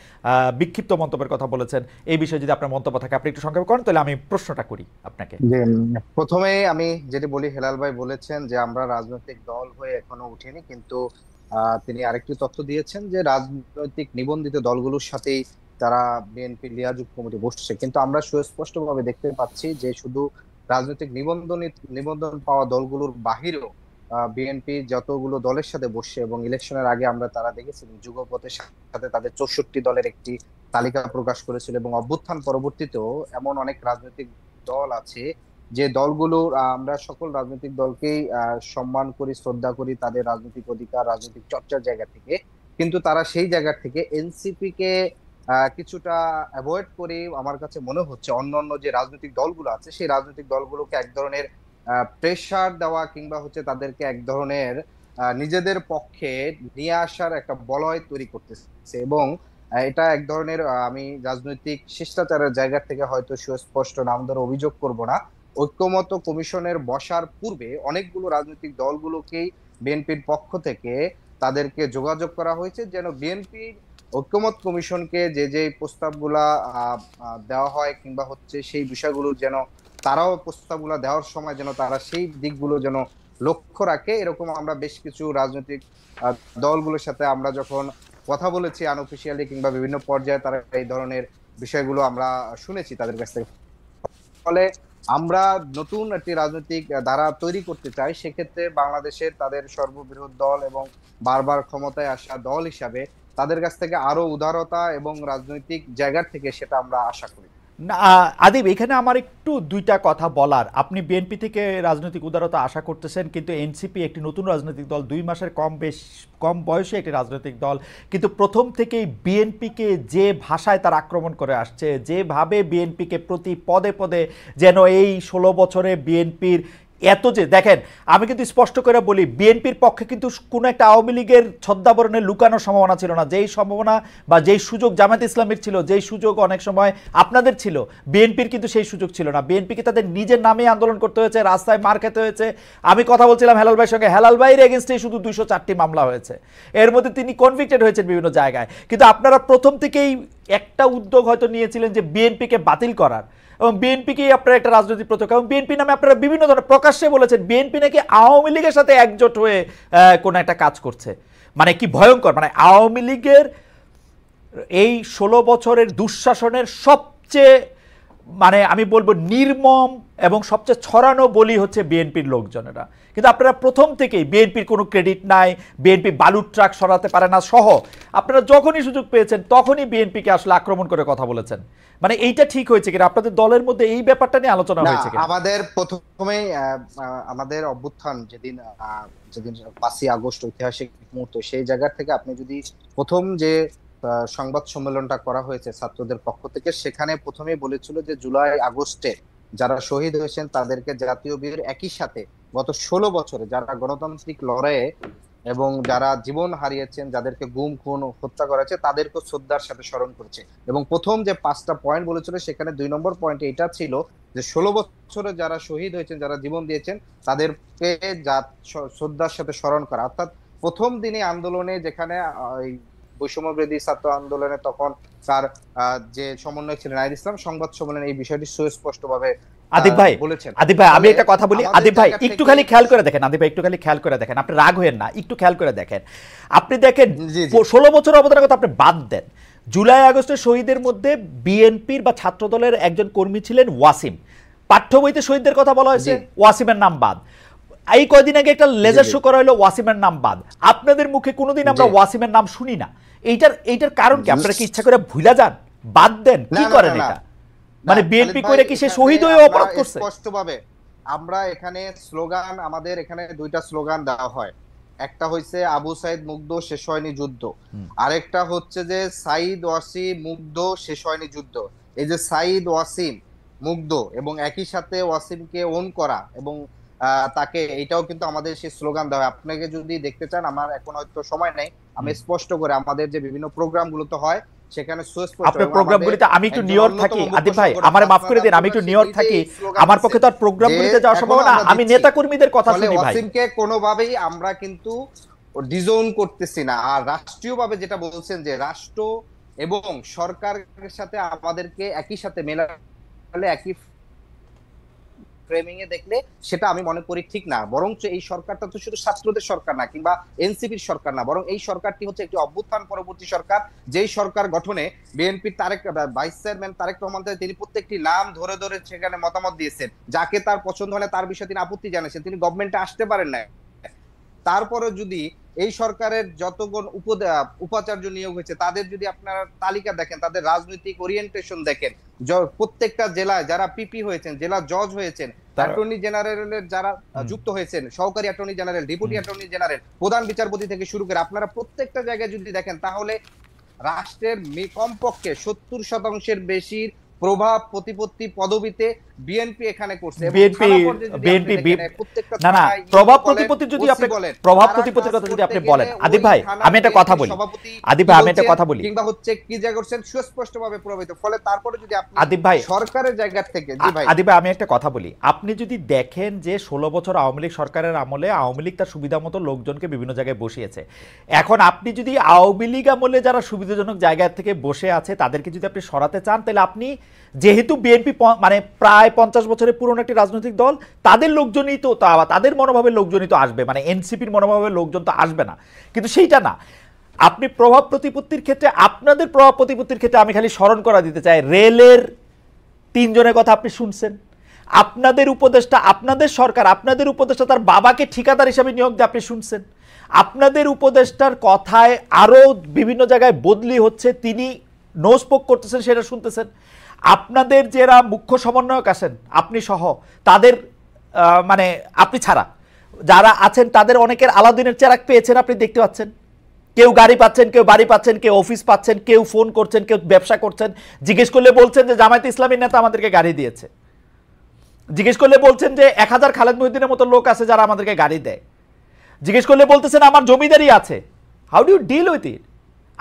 Speaker 2: বিক্ষিপ্ত মন্তব্যের কথা বলেছেন, এই বিষয়ে যদি আপনার মন্তব্য থাকে আপনি একটু সংক্ষেপে করেন, তাহলে আমি প্রশ্নটা করি আপনাকে।
Speaker 3: প্রথমে আমি যেটি বলি, হেলাল ভাই বলেছেন যে আমরা রাজনৈতিক দল হয়ে এখনো উঠিনি, কিন্তু তিনি আরেকটি তথ্য দিয়েছেন যে রাজনৈতিক নিবন্ধিত দলগুলোর সাথেই তারা বিএনপি লিয়াজুক কমিটি বসছে। কিন্তু আমরা সুস্পষ্টভাবে দেখতে পাচ্ছি যে শুধু রাজনৈতিক নিবন্ধন পাওয়া দলগুলোর বাহিরেও বিএনপি যতগুলো দলের সাথে বসছে, এবং ইলেকশনের আগে আমরা তারা দেখেছি যুগপথের সাথে তাদের 64 দলের একটি তালিকা প্রকাশ করেছিল, এবং অভ্যুত্থান পরবর্তীতেও এমন অনেক রাজনৈতিক দল আছে যে দলগুলোর আমরা সকল রাজনৈতিক দলকেই সম্মান করি, শ্রদ্ধা করি তাদের রাজনৈতিক অধিকার, রাজনৈতিক চর্চার জায়গা থেকে, কিন্তু তারা সেই জায়গা থেকে এনসিপি কে কিছুটা অ্যাভয়েড করে আমার কাছে মনে হচ্ছে অন্যান্য যে রাজনৈতিক দলগুলো আছে সেই রাজনৈতিক দলগুলোকে এক ধরনের প্রেসার দেওয়া, কিংবা হচ্ছে তাদেরকে এক ধরনের নিজেদের পক্ষে নিয়ে আসার একটা বলয় তৈরি করতেছে। এবং এটা এক ধরনের আমি রাজনৈতিক শিষ্টাচারের জায়গা থেকে হয়তো সুস্পষ্ট নাম ধরে অভিযোগ করব না। ঐক্যমত কমিশনের বসার পূর্বে অনেকগুলো রাজনৈতিক দলগুলোকেই বিএনপির পক্ষ থেকে তাদেরকে যোগাযোগ করা হয়েছে, যেন বিএনপি ঐক্যমত কমিশনকে যে যে প্রস্তাবগুলা দেওয়া হয় কিংবা হচ্ছে সেই বিষয়গুলো যেন তারাও প্রস্তাবগুলো দেওয়ার সময় যেন তারা সেই দিকগুলো যেন লক্ষ্য রাখে। এরকম আমরা বেশ কিছু রাজনৈতিক দলগুলোর সাথে আমরা যখন কথা বলেছি আনঅফিসিয়ালি কিংবা বিভিন্ন পর্যায়ে, তারা এই ধরনের বিষয়গুলো আমরা শুনেছি তাদের কাছ থেকে। ফলে আমরা নতুন একটি রাজনৈতিক ধারা তৈরি করতে চাই, সেক্ষেত্রে বাংলাদেশের তাদের সর্ববৃহৎ দল এবং বারবার ক্ষমতায় আসা দল হিসাবে তাদের কাছ থেকে আরো উদারতা এবং রাজনৈতিক জায়গা থেকে সেটা আমরা আশা করি।
Speaker 2: না আদিব, এখানে আমার একটু দুইটা কথা বলার। আপনি বিএনপি থেকে রাজনৈতিক উদারতা আশা করতেছেন, কিন্তু এনসিপি একটি নতুন রাজনৈতিক দল, 2 মাসের কম বয়সে একটি রাজনৈতিক দল, কিন্তু প্রথম থেকেই বিএনপিকে যে ভাষায় তার আক্রমণ করে আসছে, যেভাবে বিএনপিকে প্রতি পদে পদে যেন এই 16 বছরে বিএনপির এত যে দেখেন, আমি কিন্তু স্পষ্ট করে বলি, বিএনপির পক্ষে কিন্তু কোনো একটা আওয়ামী লীগের ছদ্মাবরণে লুকানোর সম্ভাবনা ছিল না। যেই সম্ভাবনা বা যেই সুযোগ জামায়াত ইসলামের ছিল, যেই সুযোগ অনেক সময় আপনাদের ছিল, বিএনপির কিন্তু সেই সুযোগ ছিল না। বিএনপিকে তাদের নিজের নামে আন্দোলন করতে হয়েছে, রাস্তায় মার খেতে হয়েছে। আমি কথা বলছিলাম হেলাল ভাইয়ের সঙ্গে, হেলাল ভাইয়ের এগেনস্টে শুধু 204টি মামলা হয়েছে, এর মধ্যে তিনি কনভিক্টেড হয়েছেন বিভিন্ন জায়গায়। কিন্তু আপনারা প্রথম থেকেই একটা উদ্যোগ হয়তো নিয়েছিলেন যে বিএনপিকে বাতিল করার, এবং বিএনপিকেই আপনারা একটা রাজনৈতিক প্রতীক, এবং বিএনপি নামে আপনারা বিভিন্ন ধরনের প্রকাশ্যে বলেছেন বিএনপি নাকি আওয়ামী লীগের সাথে একজোট হয়ে কোনো একটা কাজ করছে। মানে কি ভয়ঙ্কর! মানে আওয়ামী লীগের এই 16 বছরের দুঃশাসনের সবচেয়ে মানে আমি বলবো নির্মম এবং সবচেয়ে ছড়ানো বলি হচ্ছে বিএনপির লোকজনেরা। কিন্তু আপনারা প্রথম থেকেই বিএনপির কোনো ক্রেডিট নাই, বিএনপি বালুর ট্রাক সরাতে পারে না সহ আপনারা যখনই সুযোগ পেয়েছেন তখনই বিএনপিকে আসলে আক্রমণ করে কথা বলেছেন। মানে এইটা ঠিক হয়েছে কিনা? আপনাদের দলের মধ্যে এই ব্যাপারটা নিয়ে আলোচনা হয়েছে কিনা?
Speaker 3: আমাদের প্রথমেই আমাদের অভ্যুত্থান যেদিন 5ই আগস্ট ঐতিহাসিক মুহূর্ত, সেই জায়গা থেকে আপনি যদি প্রথম যে সংবাদ সম্মেলনটা করা হয়েছে ছাত্রদের পক্ষ থেকে, সেখানে প্রথমেই বলেছিল যে জুলাই আগস্টে যারা শহীদ হয়েছেন তাদেরকে জাতীয় বীর, একই সাথে গত 16 বছরে যারা গণতান্ত্রিক লড়াইয়ে এবং যারা জীবন হারিয়েছেন, যাদেরকে গুম খুন হত্যা করা হয়েছে, তাদেরকে শ্রদ্ধার সাথে স্মরণ করেছে। এবং প্রথম যে 5টা পয়েন্ট বলেছিল সেখানে 2 নম্বর পয়েন্ট এটা ছিল যে 16 বছরে যারা শহীদ হয়েছেন, যারা জীবন দিয়েছেন, তাদেরকে শ্রদ্ধার সাথে স্মরণ করা। অর্থাৎ প্রথম দিনে আন্দোলনে যেখানে বৈষম্যবিরোধী ছাত্র আন্দোলনে তখন তার যে সমন্বয় ছিলেন নাহিদ ইসলাম, সংবাদ সম্মেলনে এই বিষয়টি সুস্পষ্টভাবে
Speaker 2: আদিব ভাই বলেছেন। আদিব ভাই আমি একটা কথা বলি, আদিব ভাই একটু খালি খেয়াল করে দেখেন, আদিব ভাই একটু খালি খেয়াল করে দেখেন, আপনি রাগ হয়েন না, একটু খেয়াল করে দেখেন। আপনি দেখেন 16 বছর অবদানের কথা আপনি বাদ দেন, জুলাই আগস্টের শহীদের মধ্যে বিএনপির বা ছাত্র দলের একজন কর্মী ছিলেন ওয়াসিম। পাঠ্য বইতে শহীদদের কথা বলা হয়েছে, ওয়াসিমের নাম বাদ। এই কয়দিন আগে একটা লেজার শো করা হলো, ওয়াসিমের নাম বাদ। আপনাদের মুখে কোনোদিন আমরা ওয়াসিমের নাম শুনি না। এইটার কারণ কি? আপনারা কি ইচ্ছা করে ভুলা যান, বাদ দেন, কি করেন এটা? মানে বিএনপি কইরা কি সে শহীদ হয়ে অপরাধ করছে?
Speaker 3: স্পষ্টভাবে আমরা এখানে স্লোগান, আমাদের এখানে 2টা স্লোগান দেওয়া হয়। একটা হইছে আবু সাইদ মুগ্ধ, শেষ হয়নি যুদ্ধ। আরেকটা হচ্ছে যে সাইদ ওয়াসিম মুগ্ধ, শেষ হয়নি যুদ্ধ। এই যে সাইদ ওয়াসিম মুগ্ধ এবং একই সাথে ওয়াসিমকে ওন করা এবং তাকে, এটাও কিন্তু আমাদের সেই স্লোগান দেওয়া হয়। আপনাকে যদি দেখতে চান, আমার এখন হয়তো সময় নেই, আমি স্পষ্ট করে আমাদের যে বিভিন্ন প্রোগ্রামগুলোতে হয় সেখানে
Speaker 2: আপনার প্রোগ্রামগুলিতে, আমি একটু নিউ ইয়র্ক থাকি আদিব ভাই, আমারে মাফ করে দিন, আমি একটু নিউ ইয়র্ক থাকি, আমার পক্ষে তো আর প্রোগ্রামগুলিতে যাওয়া সম্ভব না। আমি নেতা কর্মীদের কথা শুনি ভাই।
Speaker 3: ওয়াসিমকে কোনোভাবেই আমরা কিন্তু ডিজোন করতেছি না। আর রাষ্ট্রীয়ভাবে যেটা বলছেন যে রাষ্ট্র এবং সরকারের সাথে আমাদেরকে একই সাথে মেলালে, একই ফ্রেমিং এ দেখলে সেটা আমি মনে করি ঠিক না। বরঞ্চ এই সরকারটা তো শুধু ছাত্রদের সরকার না কিংবা এনসিপির সরকার না, বরং এই সরকারটি হচ্ছে একটি অভ্যুত্থান পরবর্তী সরকার, যেই সরকার গঠনে বিএনপির ভাইস চেয়ারম্যান তারেক রহমান তিনি প্রত্যেকটি নাম ধরে ধরে সেখানে মতামত দিয়েছেন। যাকে তার পছন্দ হয় না তার বিষয়ে তিনি আপত্তি জানিয়েছেন, তিনি গভর্নমেন্টে আসতে পারেন না। তারপরে যদি এই সরকারের যতজন উপাচার্য নিয়োগ হয়েছে তাদের যদি আপনারা তালিকা দেখেন, তাদের রাজনৈতিক ওরিয়েন্টেশন দেখেন, প্রত্যেকটা জেলায় যারা পিপি হয়েছেন, জেলা জজ হয়েছেন, অ্যাটর্নি জেনারেলের যারা যুক্ত হয়েছেন, সহকারী attorney general, deputy attorney general, প্রধান বিচারপতি থেকে শুরু করে আপনারা প্রত্যেকটা জায়গায় যদি দেখেন, তাহলে রাষ্ট্রের কমপক্ষে 70% বেশির প্রভাব প্রতিপত্তি পদবিতে বিএনপি এখানে করছে এবং
Speaker 2: বিএনপি
Speaker 3: থানা পর্যায়ে যদি আপনি
Speaker 2: বিএনপি
Speaker 3: দেখেন, প্রত্যেকটা
Speaker 2: না না
Speaker 3: থানায়
Speaker 2: প্রভাব
Speaker 3: ইউনো বলেন,
Speaker 2: প্রতিপত্তি যদি
Speaker 3: ওসি
Speaker 2: আপনি
Speaker 3: বলেন,
Speaker 2: প্রভাব
Speaker 3: তারা
Speaker 2: প্রতিপত্তির
Speaker 3: কাজ
Speaker 2: কথা যদি
Speaker 3: করতে
Speaker 2: আপনি
Speaker 3: গেলে
Speaker 2: বলেন,
Speaker 3: ওই
Speaker 2: আদিব ভাই
Speaker 3: থানার
Speaker 2: আমি একটা কথা
Speaker 3: বিএনপি
Speaker 2: বলি,
Speaker 3: সভাপতি
Speaker 2: আদিব
Speaker 3: কি
Speaker 2: ভাই আমি একটা
Speaker 3: বলছেন
Speaker 2: কথা বলি,
Speaker 3: কিংবা হচ্ছে কি যা করছেন সুস্পষ্টভাবে প্রভাবিত। ফলে তারপরে যদি আপনি
Speaker 2: আদিব ভাই
Speaker 3: সরকারের জায়গা থেকে, জি ভাই
Speaker 2: আদিব ভাই আমি একটা কথা বলি, আপনি যদি দেখেন যে 16 বছর আওয়ামী লীগ সরকারের আমলে আওয়ামী লীগ তার সুবিধা মতো লোকজনকে বিভিন্ন জায়গায় বসিয়েছে। এখন আপনি যদি আওয়ামী লীগ আমলে যারা সুবিধাজনক জায়গা থেকে বসে আছে তাদেরকে যদি আপনি সরাতে চান, তাহলে আপনি যেহেতু বিএনপি মানে প্রায় 50 বছরের পুরনো একটি রাজনৈতিক দল, তাদের লোকজনই তো তাদের মনোভাবের লোকজনই তো আসবে, মানে এনসিপির মনোভাবের লোকজন তো আসবে না, কিন্তু সেইটা না। আপনি প্রভাব প্রতিপত্তির ক্ষেত্রে, আপনাদের প্রভাব প্রতিপত্তির ক্ষেত্রে আমি খালি স্মরণ করা দিতে চাই, রেলের 3 জনের কথা আপনি শুনছেন, আপনাদের উপদেষ্টা, আপনাদের সরকার, আপনাদের উপদেষ্টা তার বাবাকে ঠিকাদার হিসাবে নিয়োগ দিয়ে আপনি শুনছেন, আপনাদের উপদেষ্টার কথায় আরও বিভিন্ন জায়গায় বদলি হচ্ছে, তিনি নো স্পোক করতেছেন সেটা শুনতেছেন। আপনাদের যারা মুখ্য সমন্বয়ক আছেন আপনি সহ, তাদের মানে আপনি ছাড়া যারা আছেন তাদের অনেকের আলাদিনের চেরাক পেয়েছেন, আপনি দেখতে পাচ্ছেন, কেউ গাড়ি পাচ্ছেন, কেউ বাড়ি পাচ্ছেন, কেউ অফিস পাচ্ছেন, কেউ ফোন করছেন, কেউ ব্যবসা করছেন। জিজ্ঞেস করলে বলছেন যে জামায়াতে ইসলামীর নেতা আমাদেরকে গাড়ি দিয়েছে, জিজ্ঞেস করলে বলছেন যে 1000 খালেদ মহিউদ্দিনের মতো লোক আছে যারা আমাদেরকে গাড়ি দেয়, জিজ্ঞেস করলে বলতেছেন আমার জমিদারি আছে। How do you deal with it?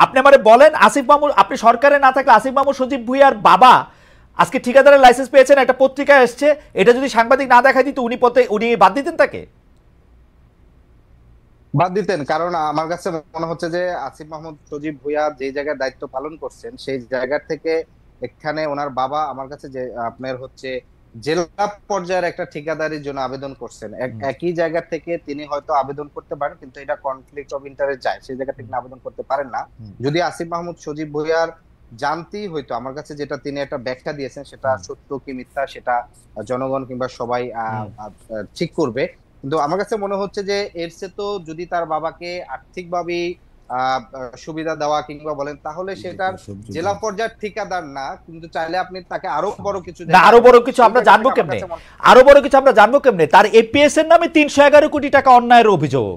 Speaker 2: আপনি আমারে বলেন, আসিফ মামুন, আপনি সরকারে না থাকলে আসিফ মামুন সজীব ভুঁইয়ার বাবা আজকে ঠিকাদারের লাইসেন্স পেয়েছেন, একটা পত্রিকায় এসছে, এটা যদি সাংবাদিক না দেখাই দিত উনি বাদ দিতেন তাকে?
Speaker 3: বাদ দিতেন, কারণ আমার কাছে মনে হচ্ছে যে আসিফ মাহমুদ সজীব ভুঁইয়া যে জায়গায় দায়িত্ব পালন করছেন সেই জায়গা থেকে এখানে ওনার বাবা আমার কাছে যে আপনার হচ্ছে জেলা পর্যায়ের একটা ঠিকাদারির জন্য আবেদন করছেন, একই জায়গা থেকে তিনি হয়তো আবেদন করতে পারেন, কিন্তু এটা কনফ্লিক্ট অফ ইন্টারেস্ট যায়, সেই জায়গা থেকে আবেদন করতে পারেন না। যদি আসিফ মাহমুদ সজীব ভুঁইয়ার জানতেই হয়তো, আমার কাছে যেটা তিনি একটা ব্যাখ্যা দিয়েছেন সেটা সত্য কি মিথ্যা সেটা জনগণ কিংবা সবাই ঠিক করবে, কিন্তু আমার কাছে মনে হচ্ছে যে এর চেয়ে তো যদি তার বাবাকে আর্থিকভাবে সুবিধা দেওয়া কিংবা বলেন, তাহলে সেটার জেলা পর্যায়ের ঠিকাদার না, কিন্তু চাইলে আপনি তাকে আরো বড় কিছু
Speaker 2: না, আরো বড় কিছু আমরা জানবো কেমনে? আরো বড় কিছু আমরা জানবো কেমনে? তার এপিএস এর নামে 311 কোটি টাকা অন্যায়ের অভিযোগ।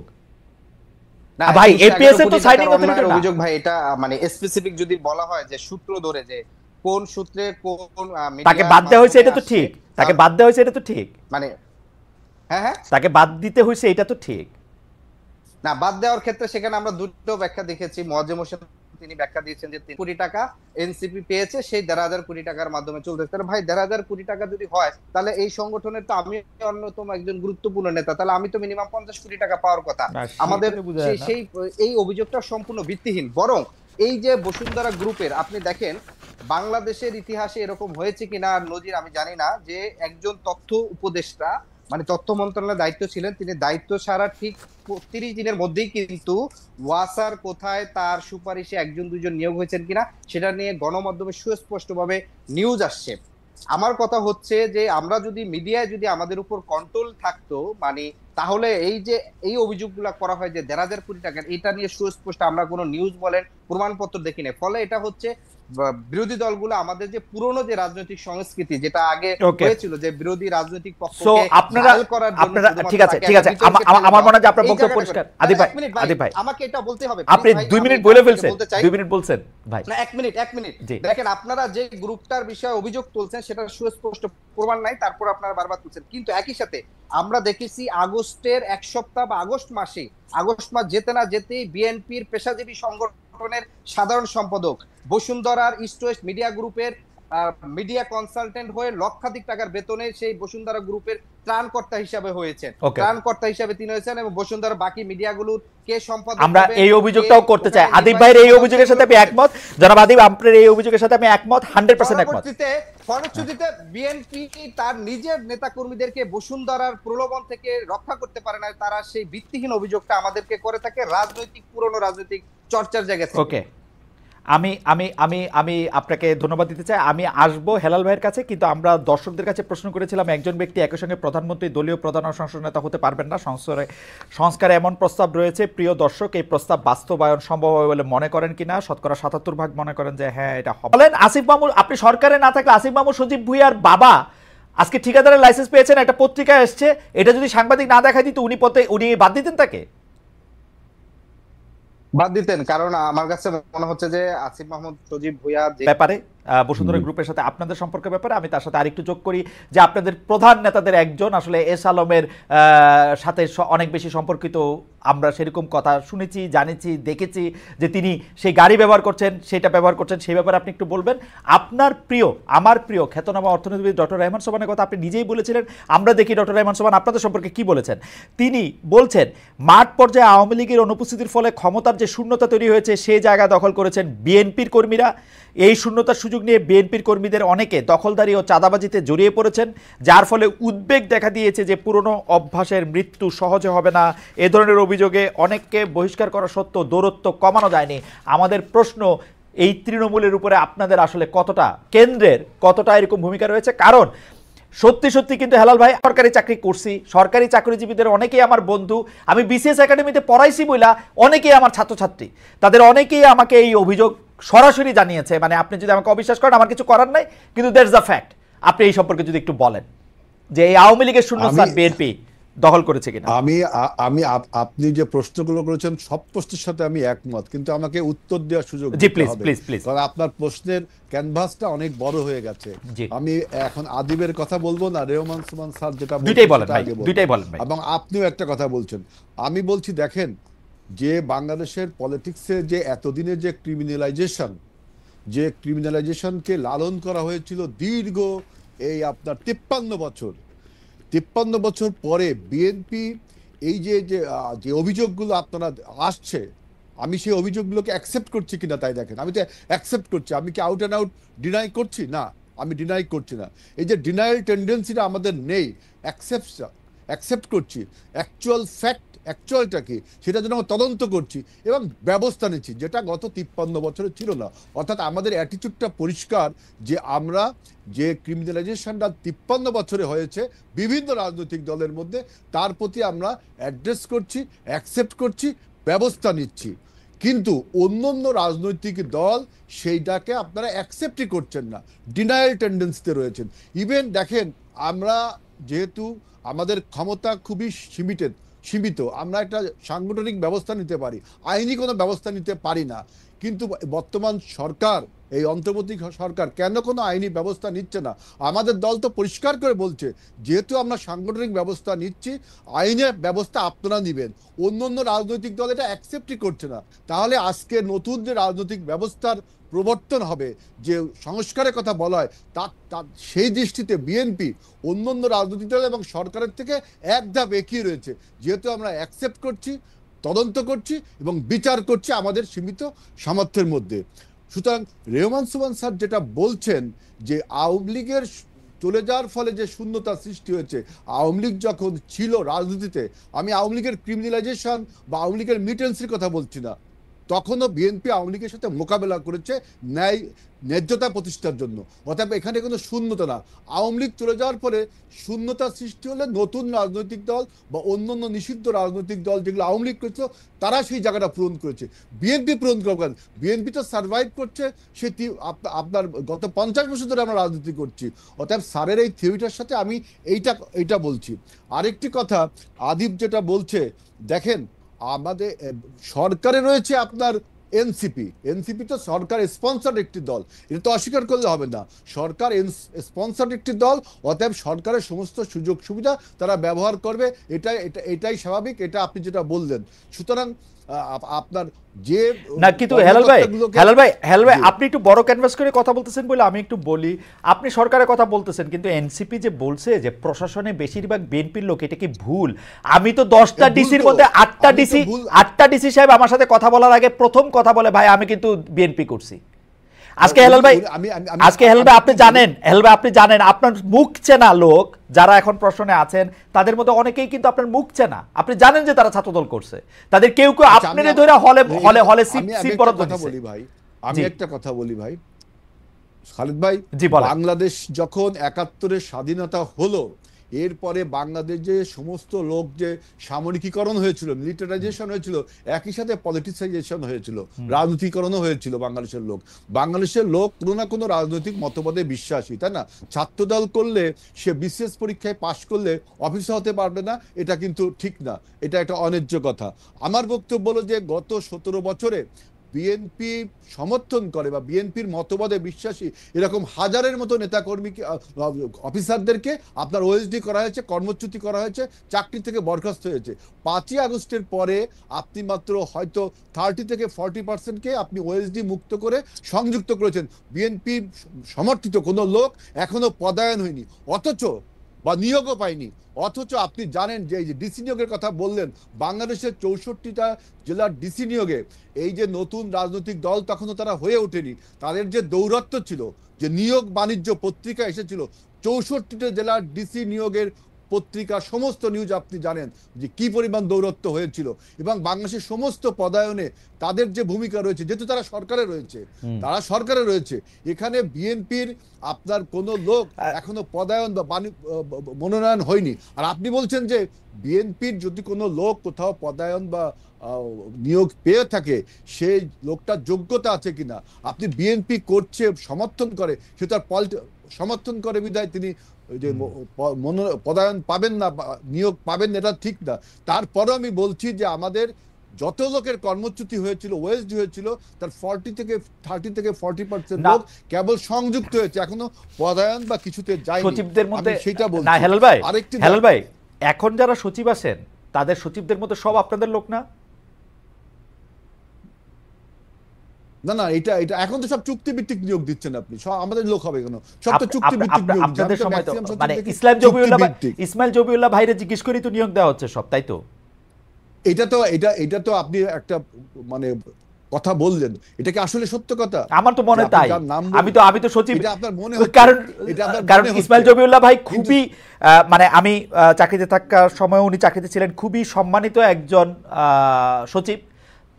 Speaker 3: না
Speaker 2: ভাই এপিএস এর তো সাইনিং অথরিটি না
Speaker 3: অভিযোগ ভাই, এটা মানে স্পেসিফিক যদি বলা হয় যে সূত্র ধরে যে কোন সূত্রে কোন
Speaker 2: তাকে বাদ দেওয়া হয়েছে, এটা তো ঠিক, তাকে বাদ দেওয়া হয়েছে, এটা তো ঠিক,
Speaker 3: মানে হ্যাঁ
Speaker 2: তাকে বাদ দিতে হয়েছে, এটা তো ঠিক
Speaker 3: না। বাদ দেওয়ার ক্ষেত্রে সেখানে আমরা দুটো ব্যাখ্যা দেখেছি। মুয়াজ্জেম হোসেন তিনি ব্যাখ্যা দিয়েছেন যে 3 কোটি টাকা এনসিপি পেয়েছে, সেই 1,500 কোটি টাকার মাধ্যমে চলতেছে। তাহলে ভাই 1,500 কোটি টাকা যদি হয়, তাহলে এই সংগঠনের তো আমি অন্যতম একজন গুরুত্বপূর্ণ নেতা, তাহলে আমি তো মিনিমাম 50 কোটি টাকা পাওয়ার কথা। আমাদের সেই এই অভিযোগটা সম্পূর্ণ ভিত্তিহীন। বরং এই যে বসুন্ধরা গ্রুপের, আপনি দেখেন বাংলাদেশের ইতিহাসে এরকম হয়েছে কিনা নজির আমি জানি না, যে একজন তথ্য উপদেষ্টা মানে তথ্য মন্ত্রণালয়ের দায়িত্ব ছিলেন, তিনি দায়িত্ব ছাড়া ঠিক 30 দিনের মধ্যেই কিন্তু ওয়াসার কোথায় তার সুপারিশে 1-2 জন নিয়োগ হয়েছেন কিনা সেটা নিয়ে গণমাধ্যমে সুস্পষ্টভাবে নিউজ আসছে। আমার কথা হচ্ছে যে আমরা যদি মিডিয়ায় যদি আমাদের উপর কন্ট্রোল থাকতো, মানে তাহলে এই যে এই অভিযোগগুলো করা হয় যে 1,500 কোটি টাকা, এটা নিয়ে সুস্পষ্ট আমরা কোনো নিউজ বলেন প্রমাণপত্র দেখি না। ফলে এটা হচ্ছে বিরোধী দলগুলো আমাদের যে পুরনো যে রাজনৈতিক সংস্কৃতি যেটা আগে হয়েছিল, যে বিরোধী রাজনৈতিক পক্ষকে ঘায়াল করার জন্য,
Speaker 2: ঠিক আছে আমার মনে হয় আপনার বক্তব্য পরিষ্কার। আদিব ভাই
Speaker 3: আমাকে এটা বলতে হবে,
Speaker 2: আপনি 2 মিনিট বলে ফেলছেন, 2 মিনিট বলছেন ভাই।
Speaker 3: না, 1 মিনিট দেখেন, আপনারা যে গ্রুপটার বিষয়ে অভিযোগ তুলছেন সেটা সুস্পষ্ট প্রমাণ নাই, তারপর আপনারা বারবার তুলছেন, কিন্তু একই সাথে আমরা দেখেছি আগস্টের 1 সপ্তাহ বা আগস্ট মাস যেতে না যেতেই বিএনপির পেশাজীবী সংগঠনের সাধারণ সম্পাদক বসুন্ধরার ইস্ট ওয়েস্ট মিডিয়া গ্রুপের মিডিয়া কনসালটেন্ট হয়ে লক্ষাধিক টাকার বেতনে সেই বসুন্ধরা গ্রুপের ত্রাণকর্তা হিসাবে হয়েছেন, ত্রাণকর্তা হিসাবে তিনি হয়েছেন, এবং বসুন্ধরা বাকি মিডিয়াগুলোর কে সম্পাদক।
Speaker 2: আমরা এই অভিযোগটাও করতে চাই। আদিব ভাইয়ের এই অভিযোগের সাথে আমি একমত, জনাব আদিব আপনার এই অভিযোগের সাথে আমি একমত, 100% একমত।
Speaker 3: ফলশ্রুতিতে বিএনপি তার নিজের নেতাকর্মীদেরকে বসুন্ধরার প্রলোভন থেকে রক্ষা করতে পারে না, তারা সেই ভিত্তিহীন অভিযোগটা আমাদেরকে করে থাকে পুরনো রাজনৈতিক চর্চার জায়গা থেকে।
Speaker 2: ওকে, আমি আমি আমি আমি আপনাকে ধন্যবাদ দিতে চাই। আমি আসবো হেলাল ভাইয়ের কাছে, কিন্তু আমরা দর্শকদের কাছে প্রশ্ন করেছিলাম একজন ব্যক্তি একই সঙ্গে প্রধানমন্ত্রী, দলীয় প্রধান ও সংসদ নেতা হতে পারবেন না, সংস্কারে এমন প্রস্তাব রয়েছে। প্রিয় দর্শক, এই প্রস্তাব বাস্তবায়ন সম্ভব হবে বলে মনে করেন কিনা? শতকরা 77% মনে করেন যে হ্যাঁ এটা হবে। বলেন আসিফ মামুন, আপনি সরকারে না থাকলে আসিফ মামুন সজীব ভুঁইয়ার বাবা আজকে ঠিকাদারের লাইসেন্স পেয়েছেন, একটা পত্রিকায় এসছে, এটা যদি সাংবাদিক না দেখাই দিত উনি বাদ দিতেন তাকে?
Speaker 3: বাদ দিতেন, কারণ আমার কাছে মনে হচ্ছে যে আসিফ মাহমুদ সজীব ভুঁইয়া
Speaker 2: ব্যাপারে বসুন্ধরা গ্রুপের সাথে আপনাদের সম্পর্কের ব্যাপারে আমি তার সাথে আরেকটু যোগ করি যে আপনাদের প্রধান নেতাদের একজন আসলে এস আলমের সাথে অনেক বেশি সম্পর্কিত, আমরা সেরকম কথা শুনেছি, জানেছি, দেখেছি যে তিনি সেই গাড়ি ব্যবহার করছেন, সেটা ব্যবহার করছেন, সেই ব্যাপারে আপনি একটু বলবেন। আপনার প্রিয়, আমার প্রিয় খ্যাতনামা অর্থনীতিবিদ ডক্টর রহমান সোবহানের কথা আপনি নিজেই বলেছিলেন, আমরা দেখি ডক্টর রহমান সোবহান আপনাদের সম্পর্কে কি বলেছেন। তিনি বলছেন মাঠ পর্যায়ে আওয়ামী লীগের অনুপস্থিতির ফলে ক্ষমতার যে শূন্যতা তৈরি হয়েছে সেই জায়গা দখল করেছেন বিএনপির কর্মীরা। এই শূন্যতার সুযোগ নিয়ে বিএনপির কর্মীদের অনেকে দখলদারি ও চাঁদাবাজিতে জড়িয়ে পড়েছেন, যার ফলে উদ্বেগ দেখা দিয়েছে যে পুরনো অভ্যাসের মৃত্যু সহজে হবে না। এ ধরনের অভিযোগে অনেককে বহিষ্কার করা সত্ত্বেও দৌরত্ব কমানো যায়নি। আমাদের প্রশ্ন, এই তৃণমূলের উপরে আপনাদের আসলে কতটা, কেন্দ্রের কতটা এরকম ভূমিকা রয়েছে? কারণ সত্যি সত্যি কিন্তু হেলাল ভাই, সরকারি চাকরি করছি, সরকারি চাকরিজীবীদের অনেকেই আমার বন্ধু, আমি বিসিএস একাডেমিতে পড়াইছি বইলা অনেকেই আমার ছাত্রছাত্রী, তাদের অনেকেই আমাকে এই অভিযোগ সরাসরি জানিয়েছে। মানে আপনি যদি আমাকে অবিশ্বাস করেন আমার কিছু করার নাই, কিন্তু দ্যাটস দ্য ফ্যাক্ট। আপনি এই সম্পর্কে যদি একটু বলেন যে এই আওয়ামী লীগের শূন্যস্থান বিএনপি দখল করেছে কিনা।
Speaker 1: আমি আপনি যে প্রশ্নগুলো করেছেন সব প্রশ্নের সাথে আমি একমত, কিন্তু আমাকে উত্তর দেওয়ার সুযোগ
Speaker 2: জি প্লিজ প্লিজ প্লিজ,
Speaker 1: কারণ আপনার প্রশ্নের ক্যানভাসটা অনেক বড় হয়ে গেছে। আমি এখন আদিবের কথা বলবো না, রেহমান সোবহান স্যার যেটা
Speaker 2: দুইটাই বলেন ভাই, দুইটাই বলেন ভাই।
Speaker 1: এবং আপনিও একটা কথা বলছেন, আমি বলছি দেখেন যে বাংলাদেশের পলিটিক্সে যে এতদিনের যে ক্রিমিনালাইজেশনকে লালন করা হয়েছিল দীর্ঘ এই আপনার 53 বছর পরে বিএনপি এই যে যে অভিযোগগুলো আপনারা আসছে, আমি সেই অভিযোগগুলোকে অ্যাকসেপ্ট করছি কিনা তাই দেখেন। আমি তো অ্যাকসেপ্ট করছি, আমি কি আউট অ্যান্ড আউট ডিনাই করছি? না, আমি ডিনাই করছি না। এই যে ডিনায়াল টেন্ডেন্সিটা আমাদের নেই, অ্যাকসেপ্ট করছি। অ্যাকচুয়ালটা কি সেটা জন্য আমরা তদন্ত করছি এবং ব্যবস্থা নিচ্ছি, যেটা গত 53 বছরে ছিল না। অর্থাৎ আমাদের অ্যাটিটিউডটা পরিষ্কার যে আমরা যে ক্রিমিনালাইজেশনটা 53 বছরে হয়েছে বিভিন্ন রাজনৈতিক দলের মধ্যে, তার প্রতি আমরা অ্যাড্রেস করছি, অ্যাকসেপ্ট করছি, ব্যবস্থা নিচ্ছি। কিন্তু অন্য রাজনৈতিক দল সেইটাকে আপনারা অ্যাকসেপ্টই করছেন না, ডিনায়াল টেন্ডেন্সিতে রয়েছেন। ইভেন দেখেন, আমরা যেহেতু আমাদের ক্ষমতা খুবই সীমিত, আমরা একটা সাংগঠনিক ব্যবস্থা নিতে পারি, আইনি কোনো ব্যবস্থা নিতে পারি না। কিন্তু বর্তমান সরকার, এই অন্তর্বর্তী সরকার কেন কোনো আইনি ব্যবস্থা নিচ্ছে না? আমাদের দল তো পরিষ্কার করে বলছে, যেহেতু আমরা সাংগঠনিক ব্যবস্থা নিচ্ছি, আইনের ব্যবস্থা আপনারা নেবেন। অন্য রাজনৈতিক দল এটা অ্যাকসেপ্টই করছে না। তাহলে আজকে নতুন যে রাজনৈতিক ব্যবস্থার প্রবর্তন হবে, যে সংস্কারের কথা বলা হয়, তার সেই দৃষ্টিতে বিএনপি অন্য রাজনৈতিক দল এবং সরকারের থেকে এক ধাপ এগিয়ে রয়েছে। যেহেতু আমরা অ্যাকসেপ্ট করছি, তদন্ত করছি এবং বিচার করছি আমাদের সীমিত সামর্থ্যের মধ্যে। সুতরাং রেহমান সোবহান স্যার যেটা বলছেন যে আওয়ামী লীগের চলে যাওয়ার ফলে যে শূন্যতা সৃষ্টি হয়েছে, আওয়ামী লীগ যখন ছিল রাজনীতিতে, আমি আওয়ামী লীগের ক্রিমিনালাইজেশন বা আওয়ামী লীগের মিটেন্সির কথা বলছি না, তখনও বিএনপি আওয়ামী লীগের সাথে মোকাবেলা করেছে ন্যায্যতা প্রতিষ্ঠার জন্য। অর্থাৎ এখানে কোনো শূন্যতা না। আওয়ামী লীগ চলে যাওয়ার পরে শূন্যতা সৃষ্টি হলে নতুন রাজনৈতিক দল বা অন্যান্য নিষিদ্ধ রাজনৈতিক দল যেগুলো আওয়ামী লীগ করেছিল, তারা সেই জায়গাটা পূরণ করেছে। বিএনপি পূরণ করবেন, বিএনপি তো সার্ভাইভ করছে, সে আপনার গত 50 বছর ধরে আমরা রাজনীতি করছি। অর্থাৎ স্যারের এই থিওরিটার সাথে আমি এইটা বলছি। আরেকটি কথা আদিব যেটা বলছে, দেখেন আমাদের সরকারে রয়েছে আপনার এনসিপি তো সরকার স্পন্সর্ড একটি দল, এটা তো অস্বীকার করলে হবে না। সরকার স্পন্সর্ড একটি দল, অতএব সরকারের সমস্ত সুযোগ সুবিধা তারা ব্যবহার করবে, এটাই স্বাভাবিক। এটা আপনি যেটা বললেন। সুতরাং আপনার যে
Speaker 2: না, কিন্তু হেলাল ভাই আপনি একটু বড় ক্যানভাস করে কথা বলতেছেন বলে আমি একটু বলি। আপনি সরকারের কথা বলতেছেন, কিন্তু এনসিপি যে বলছে যে প্রশাসনে বেশিরভাগ বিএনপির লোক, এটা কি ভুল? আমি তো 10টা ডিসির মধ্যে 8টা ডিসি সাহেব আমার সাথে কথা বলার আগে প্রথম কথা বলে, ভাই আমি কিন্তু বিএনপি করছি। আজকে হেলাল ভাই আপনি জানেন আপনার মুখ চেনা লোক যারা এখন প্রশ্নে আছেন, তাদের মধ্যে অনেকেই কিন্তু আপনার মুখ চেনা। আপনি জানেন যে তারা ছাত্রদল করছে, তাদের কেউ আপনারে ধরে হলে সিট বরাদ্দ দিচ্ছে।
Speaker 1: আমি একটা কথা বলি ভাই খালেদ ভাই, বাংলাদেশ যখন 71-এর স্বাধীনতা হলো, এরপরে বাংলাদেশ যে সমস্ত লোক যে সামরিকীকরণ হয়েছিল, মিলিটারাইজেশন হয়েছিল, একই সাথে পলিটিসাইজেশন হয়েছিল, রাজনীতিকরণও হয়েছিল। বাংলাদেশের লোক কোনো না কোনো রাজনৈতিক মতবাদে বিশ্বাসী, তাই না? ছাত্রদল করলে সে বিসিএস পরীক্ষায় পাশ করলে অফিসার হতে পারবে না, এটা কিন্তু ঠিক না, এটা একটা অন্যায্য কথা। আমার বক্তব্য হলো যে গত 17 বছরে বিএনপি সমর্থন করে বা বিএনপির মতবাদে বিশ্বাসী এরকম হাজারের মতো নেতাকর্মীকে অফিসারদেরকে আপনার ওএসডি করা হয়েছে, কর্মচ্যুতি করা হয়েছে, চাকরি থেকে বরখাস্ত হয়েছে। 5ই আগস্টের পরে আপনি মাত্র হয়তো 30 থেকে 40%কে আপনি ওএসডি মুক্ত করে সংযুক্ত করেছেন। বিএনপি সমর্থিত কোনো লোক এখনো পদায়ন হয়নি, অথচ বা নিয়োগও পায়নি। অথচ আপনি জানেন যে এই যে ডিসি নিয়োগের কথা বললেন, বাংলাদেশের 64টা জেলার ডিসি নিয়োগে এই যে নতুন রাজনৈতিক দল তখনও তারা হয়ে ওঠেনি, তাদের যে দৌরাত্ম্য ছিল, যে নিয়োগ বাণিজ্য পত্রিকা এসেছিল, 64টা জেলার ডিসি নিয়োগের পত্রিকা সমস্ত নিউজ আপনি জানেন যে কি পরিমাণ দৌরত্ব হয়েছিল। এবং বাংলাদেশের সমস্ত পদায়নে তাদের যে ভূমিকা রয়েছে, যেহেতু তারা সরকারে রয়েছে, এখানে বিএনপির আপনার কোন লোক এখনো পদায়ন বা মনোনয়ন হয়নি। আর আপনি বলছেন যে বিএনপির যদি কোনো লোক কোথাও পদায়ন বা নিয়োগ পেয়ে থাকে সেই লোকটার যোগ্যতা আছে কিনা, আপনি বিএনপি করছে সমর্থন করে, সে তার সমর্থন করে বিধায় তিনি যে পদায়ন পাবেন না, নিয়োগ পাবেন না, এটা ঠিক না। তারপরে আমি বলছি যে আমাদের যত লোকের কর্মচ্যুতি হয়েছিল, ওএসডি হয়েছিল, তার 30 থেকে 40% লোক কেবল সংযুক্ত হয়েছে, এখনো পদায়ন বা কিছুতে যায়নি।
Speaker 2: সচিবদের মধ্যে
Speaker 1: সেটা বলছি
Speaker 2: না হেলাল ভাই, এখন যারা সচিব আছেন তাদের সচিবদের মধ্যে সব আপনাদের লোক না?
Speaker 1: না, এটা এখন তো সব চুক্তিভিত্তিক নিয়োগ দিচ্ছেন আপনি, সব আমাদের লোক হবে কেন? সব তো চুক্তিভিত্তিক নিয়োগ।
Speaker 2: আপনাদের সময় তো মানে ইসমাইল জবিউল্লাহ ভাইরে জিজ্ঞেস করেই তো নিয়োগ দেওয়া হচ্ছে সব, তাই তো?
Speaker 1: এটা তো আপনি একটা মানে কথা বললেন, এটা কি আসলে সত্য কথা?
Speaker 2: আমার তো মনে তাই, আমি তো সচিব,
Speaker 1: এটা আপনার মনে হচ্ছে,
Speaker 2: কারণ ইসমাইল জবিউল্লাহ ভাই খুবই মানে আমি চাকরিতে থাকার সময় উনি চাকরিতে ছিলেন, খুবই সম্মানিত একজন সচিব।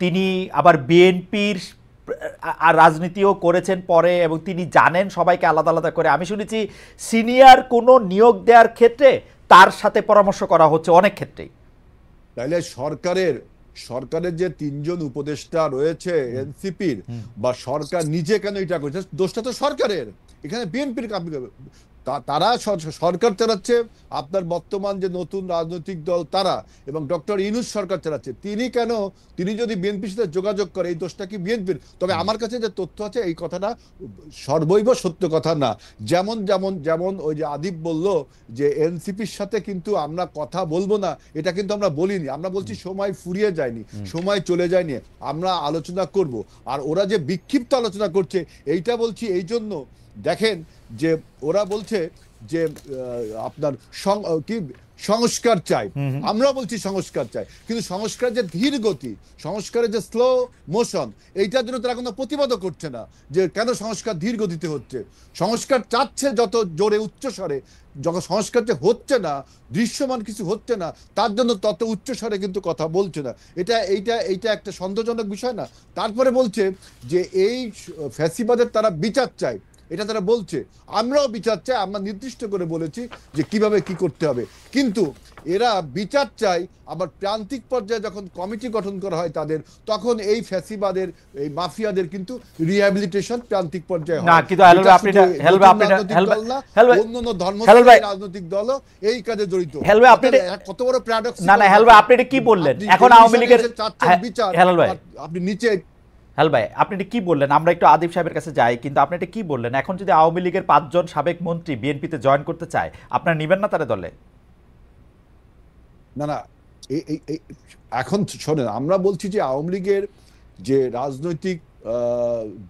Speaker 2: তিনি আবার বিএনপির আর রাজনীতিও করেছেন পরে, এবং তিনি জানেন সবাইকে আলাদা আলাদা করে। আমি শুনেছি সিনিয়র কোনো নিয়োগ দেওয়ার ক্ষেত্রে তার সাথে পরামর্শ করা হচ্ছে অনেক ক্ষেত্রেই।
Speaker 1: তাইলে সরকারের যে 3 জন উপদেষ্টা রয়েছে এনসিপির, বা সরকার নিজে কেন এটা করছে? দোষটা তো সরকারের, এখানে বিএনপির তারা সরকার চালাচ্ছে, আপনার বর্তমান যে নতুন রাজনৈতিক দল তারা, এবং ডক্টর ইউনূস সরকার চালাচ্ছে। তিনি যদি বিএনপির সাথে যোগাযোগ করে, এই দোষটা কি বিএনপির? তবে আমার কাছে যে তথ্য আছে এই কথাটা সর্বৈব সত্য কথা না। যেমন ওই যে আদিব বলল যে এনসিপির সাথে কিন্তু আমরা কথা বলবো না, এটা কিন্তু আমরা বলিনি। আমরা বলছি সময় ফুরিয়ে যায়নি, সময় চলে যায়নি, আমরা আলোচনা করব। আর ওরা যে বিক্ষিপ্ত আলোচনা করছে এইটা বলছি এই জন্য, দেখেন যে ওরা বলছে যে আপনার কি সংস্কার চাই, আমরা বলছি সংস্কার চাই, কিন্তু সংস্কার যে ধীর গতি, সংস্কারের যে স্লো মোশন, এইটার জন্য তারা কোনো প্রতিবাদও করছে না যে কেন সংস্কার ধীর গতিতে হচ্ছে। সংস্কার চাচ্ছে যত জোরে উচ্চস্বরে, যখন সংস্কার যে হচ্ছে না, দৃশ্যমান কিছু হচ্ছে না, তার জন্য তত উচ্চস্বরে কিন্তু কথা বলছে না। এইটা একটা সন্দেহজনক বিষয় না? তারপরে বলছে যে এই ফ্যাসিবাদের তারা বিচার চায়, এটা তারা বলছে। আমরাও বিচার চাই, আমরা নির্দিষ্ট করে বলেছি যে কিভাবে কি করতে হবে, কিন্তু এরা বিচার চাই আবার প্রান্তিক পর্যায়ে যখন কমিটি গঠন করা হয় তাদের, তখন এই ফ্যাসিবাদের, এই মাফিয়াদের কিন্তু রিহ্যাবিলিটেশন প্রান্তিক পর্যায়ে হয় না। কিন্তু অন্যান্য ধর্ম রাজনৈতিক দল এই কাজে জড়িত। কত বড় প্যারাডক্স!
Speaker 2: আপনি কি বললেন এখন আওয়ামী লীগের
Speaker 1: বিচার, আপনি নিচে
Speaker 2: ভাই আপনি এটা কি বললেন? আমরা একটু আদিব সাহেবের কাছে যাই, কিন্তু আপনি এটা কি বললেন? এখন যদি আওয়ামী লীগের 5 জন সাবেক মন্ত্রী বিএনপিতে জয়েন করতে চায়, আপনারা নেবেন না তারা দলে?
Speaker 1: না, এখন শোনেন, আমরা বলছি যে আওয়ামী লীগের যে রাজনৈতিক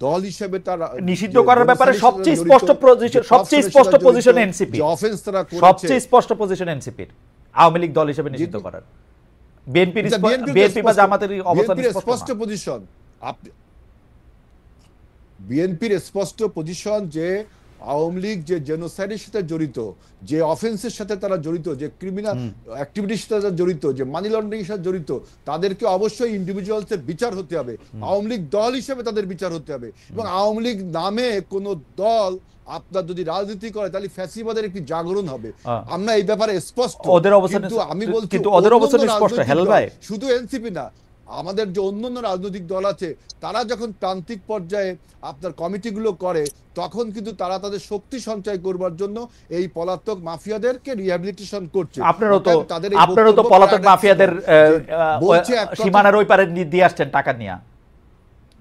Speaker 1: দল হিসেবে তার
Speaker 2: নিষিদ্ধ করার ব্যাপারে সবচেয়ে স্পষ্ট পজিশন এনসিপি, সবচেয়ে স্পষ্ট পজিশন এনসিপির আওয়ামী লীগ দল হিসেবে নিষিদ্ধ করার। বিএনপি বা জামাতের অবস্থান
Speaker 1: স্পষ্ট পজিশন, বিএনপির স্পষ্ট পজিশন যে আওয়ামী লীগ যে জেনোসাইডের সাথে জড়িত, যে অফেন্সের সাথে তারা জড়িত, যে ক্রিমিনাল অ্যাক্টিভিটির সাথে জড়িত, যে মানি লন্ডারিং এর সাথে জড়িত, তাদেরকে অবশ্যই ইন্ডিভিজুয়ালসের বিচার হতে হবে, আওয়ামী লীগ দল হিসেবে তাদের বিচার হতে হবে। এবং আওয়ামী লীগ নামে কোন দল আপনার যদি রাজনীতি করে তাহলে ফ্যাসিবাদের একটি জাগরণ হবে। আমরা এই ব্যাপারে স্পষ্ট, কিন্তু আমি বলছি শুধু এনসিপি না, আমাদের যে অন্যান্য রাজনৈতিক দল আছে তারা যখন প্রান্তিক পর্যায়ে আপনার কমিটিগুলো করে, তখন কিন্তু তারা তাদের শক্তি সঞ্চয় করবার জন্য এই পলাতক মাফিয়াদেরকে রিহ্যাবিলিটেশন করছে।
Speaker 2: আপনারও তো পলাতক মাফিয়াদের সীমানার ওই পারে দিয়ে আসছেন টাকা নিয়ে।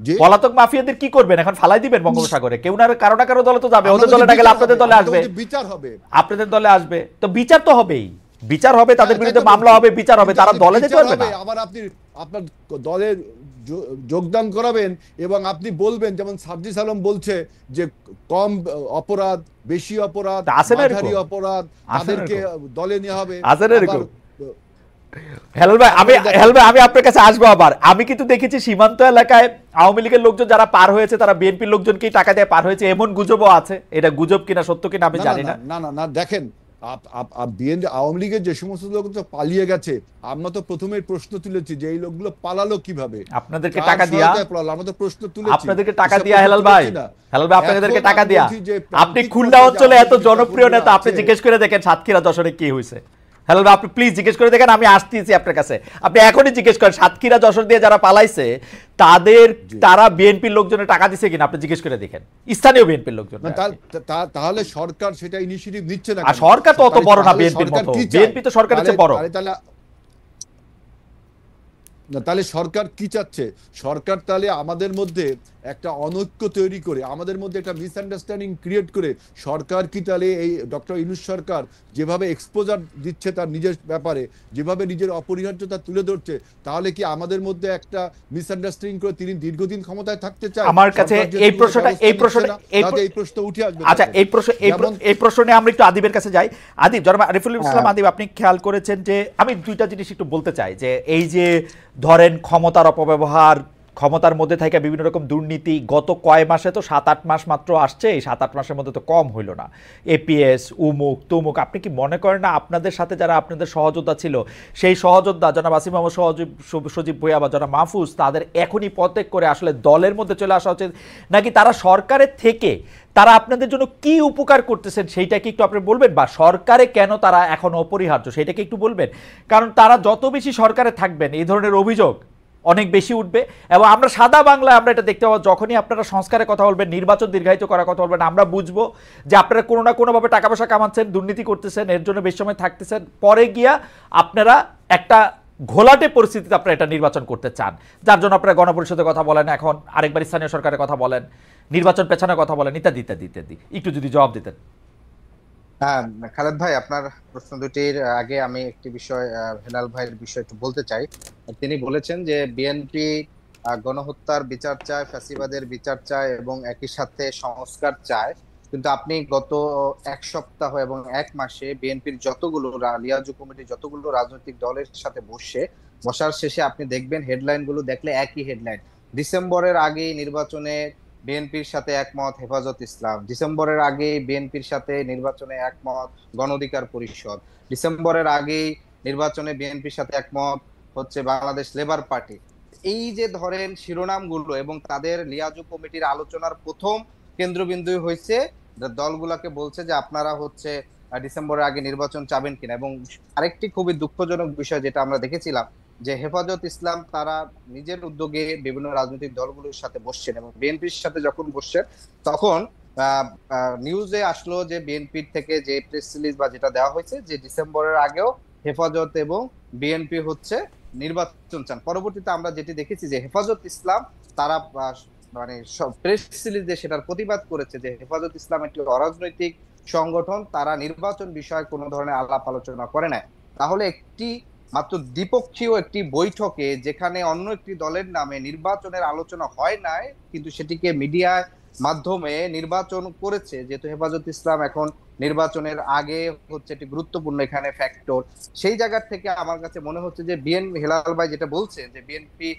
Speaker 1: যে
Speaker 2: পলাতক মাফিয়াদের কি করবেন এখন? ফালাই দিবেন বঙ্গোপসাগরে? কেউ না কারো না কারো দলে তো যাবে, ওদের দলে না গেলে আপনাদের দলে আসবে,
Speaker 1: বিচার হবে,
Speaker 2: আপনাদের দলে আসবে, তো বিচার তো হবেই, বিচার হবে, তাদের বিরুদ্ধে মামলা হবে, বিচার হবে, তারা দলে যেতে পারবে না।
Speaker 1: আবার আপনি আপনার দলে যোগদান করাবেন এবং আপনি বলবেন, যেমন সার্জিস আলম বলছে যে কম অপরাধ, বেশি অপরাধ, মাঝারি অপরাধ তাদেরকে দলে নেওয়া হবে।
Speaker 2: হেলাল ভাই আমি আপনার কাছে আসবো আবার। আমি কিন্তু দেখেছি সীমান্ত এলাকায় আওয়ামী লীগের লোকজন যারা পার হয়েছে তারা বিএনপির লোকজনকেই টাকা দিয়ে পার হয়েছে, এমন গুজবও আছে। এটা গুজব কিনা সত্য কিনা আমি জানি না।
Speaker 1: না না না, দেখেন আওয়ামী লীগের যে সমস্ত লোক পালিয়ে গেছে, আমরা তো প্রথমে প্রশ্ন তুলেছি যে এই লোকগুলো পালালো কিভাবে?
Speaker 2: আপনাদেরকে টাকা দিয়া,
Speaker 1: আমরা তো প্রশ্ন তুলেছি,
Speaker 2: আপনাদেরকে টাকা দিয়া। হেলাল ভাই আপনাদেরকে টাকা দিয়া, আপনি খুলনা অঞ্চলে এত জনপ্রিয় নেতা, আপনি জিজ্ঞেস করে দেখেন সাতক্ষীরা যশোরে কি হয়েছে। হেলাল ভাই আপনি প্লিজ জিজ্ঞেস করে দেখেন, আমি আসতেছি আপনার কাছে, আপনি এখনই জিজ্ঞেস করেন সাতক্ষীরা যশোর দিয়ে যারা পালাইছে তারা বিএনপির লোকজনের টাকা দিছে কিনা আপনি জিজ্ঞেস করে দেখেন, স্থানীয় বিএনপির লোকজন।
Speaker 1: তাহলে সরকার সেটা ইনিশিয়েটিভ নিচ্ছে না।
Speaker 2: আর সরকার তো অত বড় না বিএনপির মতো, বিএনপি তো সরকারের চেয়ে বড়।
Speaker 1: তাহলে সরকার কি চাচ্ছে? সরকার তাহলে আমাদের মধ্যে একটা অনৈক্য তৈরি করে, আমাদের মধ্যে একটা মিসআন্ডারস্ট্যান্ডিং ক্রিয়েট করে, সরকার কি তাহলে এই ডক্টর ইউনূস সরকার যেভাবে এক্সপোজার দিচ্ছে তার নিজের ব্যাপারে, যেভাবে নিজের অপরিহার্যতা তুলে ধরছে, তাহলে কি আমাদের মধ্যে একটা মিসআন্ডারস্ট্যান্ডিং করে তিনি দীর্ঘদিন ক্ষমতায় থাকতে চান?
Speaker 2: আমার কাছে এই প্রশ্ন
Speaker 1: উঠে আসবে।
Speaker 2: আচ্ছা, এই প্রশ্ন নিয়ে আমরা একটু আদিবের কাছে যাই। আদিব, জনাব আরিফুল ইসলাম আদিব, আপনি খেয়াল করেছেন যে আমি দুইটা জিনিস একটু বলতে চাই, যে এই যে ধরেন ক্ষমতার অপব্যবহার, ক্ষমতার মধ্যে থেকে বিভিন্ন রকম দুর্নীতি, গত কয় মাসে তো 7-8 মাস মাত্র আসছে, এই 7-8 মাসের মধ্যে তো কম হইল না, এপিএস উমুক তুমুক। আপনি কি মনে করেন না আপনাদের সাথে যারা আপনাদের সহযোদ্ধা ছিল, সেই সহযোদ্ধা জনাব আসিফ মোহাম্মদ সজীব ভুঁইয়া বা জনাব মাহফুজ, তাদের এখনই পদত্যাগ করে আসলে দলের মধ্যে চলে আসা উচিত, নাকি তারা সরকারের থেকে তারা আপনাদের জন্য কি উপকার করতেছেন সেইটা কি একটু আপনি বলবেন? বা সরকারে কেন তারা এখন অপরিহার্য সেটা কি একটু বলবেন? কারণ তারা যত বেশি সরকারে থাকবেন এই ধরনের অভিযোগ অনেক বেশি উঠবে। এবং আমরা সাদা বাংলায় আমরা এটা দেখতে পাবো, যখনই আপনারা সংস্কারের কথা বলবেন, নির্বাচন দীর্ঘায়িত করার কথা বলবেন, আমরা বুঝবো যে আপনারা কোনো না কোনোভাবে টাকা পয়সা কামাচ্ছেন, দুর্নীতি করতেছেন, এর জন্য বেশি সময় থাকতেছেন, পরে গিয়া আপনারা একটা ঘোলাটে পরিস্থিতিতে আপনারা এটা নির্বাচন করতে চান, যার জন্য আপনারা গণপরিষদের কথা বলেন, এখন আরেকবার স্থানীয় সরকারের কথা বলেন, নির্বাচন পেছানোর কথা বলেন, ইত্যাদি ইত্যাদি ইত্যাদি। একটু যদি জবাব দিতেন।
Speaker 3: হ্যাঁ খালেদ ভাই, আপনার প্রশ্ন দুটির আগে আমি একটি বিষয় হেলাল ভাইয়ের বিষয় একটু বলতে চাই। তিনি বলেছেন যে বিএনপি গণহত্যার বিচার চায়, ফ্যাসিবাদের বিচার চায় এবং একই সাথে সংস্কার চায়। কিন্তু আপনি গত এক সপ্তাহ এবং এক মাসে বিএনপির যতগুলো লিয়াজু কমিটি যতগুলো রাজনৈতিক দলের সাথে বসার শেষে আপনি দেখবেন হেডলাইন গুলো দেখলে একই হেডলাইন। ডিসেম্বরের আগে নির্বাচনে বিএনপির সাথে একমত হেফাজত ইসলাম, ডিসেম্বরের আগে বিএনপির সাথে নির্বাচনে একমত গণ অধিকার পরিষদ, ডিসেম্বরের আগে নির্বাচনে বিএনপির সাথে একমত হচ্ছে বাংলাদেশ লেবার পার্টি। এই যে ধরেন শিরোনামগুলো এবং তাদের লিয়াজু কমিটির আলোচনার প্রথম কেন্দ্রবিন্দু হয়েছে দলগুলোকে বলছে যে আপনারা হচ্ছে ডিসেম্বরের আগে নির্বাচন চাবেন কিনা। এবং আরেকটি খুবই দুঃখজনক বিষয় যেটা আমরা দেখেছিলাম যে হেফাজত ইসলাম তারা নিজের উদ্যোগে বিভিন্ন রাজনৈতিক দলগুলোর সাথে বসছেন এবং বিএনপির সাথে যখন বসছেন তখন নিউজে আসলো যে বিএনপির থেকে যে প্রেস রিলিজ বা যেটা দেওয়া হয়েছে যে ডিসেম্বরের আগেও হেফাজত এবং বিএনপি হচ্ছে নির্বাচন চান। পরবর্তীতে আমরা যেটি দেখেছি যে হেফাজত ইসলাম তারা মানে প্রেস রিলিজে সেটার প্রতিবাদ করেছে যে হেফাজত ইসলাম একটি অরাজনৈতিক সংগঠন, তারা নির্বাচন বিষয়ে কোনো ধরনের আলাপ আলোচনা করে না। তাহলে একটি মাত্র দ্বিপক্ষীয় একটি বৈঠকে যেখানে অন্য একটি দলের নামে নির্বাচনের আলোচনা হয় নাই, কিন্তু সেটিকে মিডিয়ার মাধ্যমে নির্বাচন করেছে, যেহেতু হেফাজত ইসলাম এখন নির্বাচনের আগে হচ্ছে একটি গুরুত্বপূর্ণ এখানে ফ্যাক্টর। সেই জায়গা থেকে আমার কাছে মনে হচ্ছে যে বিএনপি, হেলাল ভাই যেটা বলছেন যে বিএনপি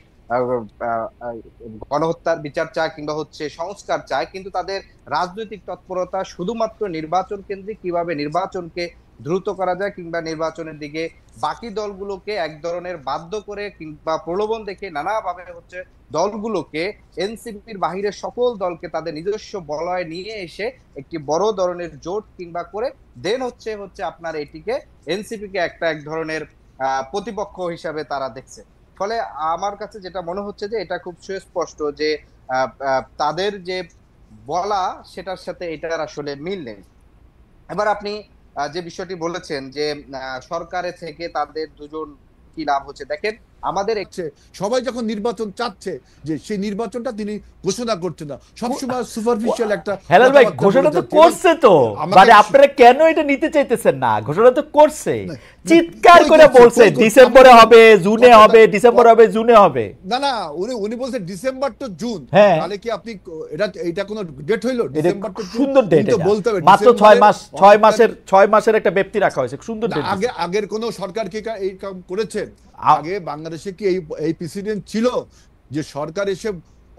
Speaker 3: গণহত্যার বিচার চায় কিংবা হচ্ছে সংস্কার চায়, কিন্তু তাদের রাজনৈতিক তৎপরতা শুধুমাত্র নির্বাচন কেন্দ্রিক, কিভাবে নির্বাচনকে দ্রুত করা যায় কিংবা নির্বাচনের দিকে বাকি দলগুলোকে এক ধরনের বাধ্য করে কিংবা প্রলোভন দেখে নানাভাবে হচ্ছে দলগুলোকে এনসিপির বাহিরে সকল দলকে তাদের নিজস্ব বলয়ে নিয়ে এসে একটি বড় ধরনের জোট কিংবা করে দেন হচ্ছে আপনার এটিকে এনসিপিকে এক ধরনের প্রতিপক্ষ হিসাবে তারা দেখছে। ফলে আমার কাছে যেটা মনে হচ্ছে যে এটা খুব সুস্পষ্ট যে তাদের যে বলা সেটার সাথে এটার আসলে মিল নেই। এবার আপনি যে বিষয়টি বলেছেন যে সরকারে থেকে তাদের দুজন কি লাভ হচ্ছে, দেখেন আমাদের
Speaker 1: সবাই যখন নির্বাচন চাচ্ছে যে সেই নির্বাচনটা তিনি ঘোষণা করছেন না, সবসময় সুপারফিশিয়াল একটা।
Speaker 2: হেলাল ভাই ঘোষণা তো করছে তো, মানে আপনারা কেন এটা নিতে চাইতেছেন না? ঘোষণা তো করছে, চিৎকার করে বলছে ডিসেম্বরে হবে, জুনে হবে, ডিসেম্বরে হবে, জুনে হবে।
Speaker 1: না না, উনি বলছেন ডিসেম্বর টু জুন, তাহলে কি আপনি এটা কোনো ডেট হইলো? ডিসেম্বর টু জুন
Speaker 2: সুন্দর ডেট,
Speaker 1: তো বলতে হবে
Speaker 2: মাত্র 6 মাসের একটা ব্যক্তি রাখা হয়েছে, সুন্দর ডেট।
Speaker 1: আগের কোন সরকার কি এই কাম করেছেন? আগে বাংলাদেশে কি এই প্রেসিডেন্ট ছিল যে সরকার এসে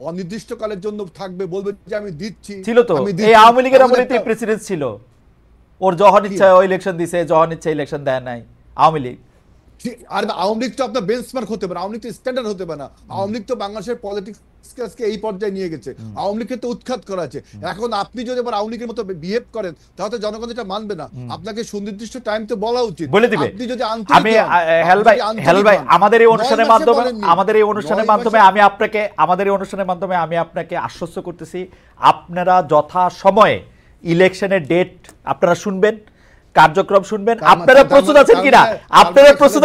Speaker 1: অনির্দিষ্টকালের জন্য থাকবে, বলবে যে আমি দিচ্ছি?
Speaker 2: ছিল তো, এই আওয়ামী লীগের আমলেই প্রেসিডেন্ট ছিল, ওর যখন ইচ্ছা ও ইলেকশন দিছে, যখন ইচ্ছা ইলেকশন দেয় নাই আওয়ামী লীগ।
Speaker 1: আর আওয়ামী লীগ তো আপনার বেঞ্চমার্ক হতে পারে, আওয়ামী লীগ তো স্ট্যান্ডার্ড হতে পারে না। আওয়ামী লীগ তো বাংলাদেশের পলিটিক্সকে এই পর্যায়ে নিয়ে গেছে, আওয়ামী লীগকে তো উৎখাত করা আছে। এখন আপনি যদি আবার আওয়ামী লীগের মতো বিহেভ করেন তাহলে জনগণ এটা মানবে না। আপনাকে সুনির্দিষ্ট টাইম তো বলা উচিত,
Speaker 2: বলে দিবে।
Speaker 1: আপনি যদি
Speaker 2: আমি হেলাল ভাই আমাদের এই অনুষ্ঠানের মাধ্যমে আমি আপনাকে আশ্বস্ত করতেছি, আপনারা যথা সময়ে ইলেকশনের ডেট আপনারা শুনবেন, কার্যক্রম শুনবেন। আপনারা প্রস্তুত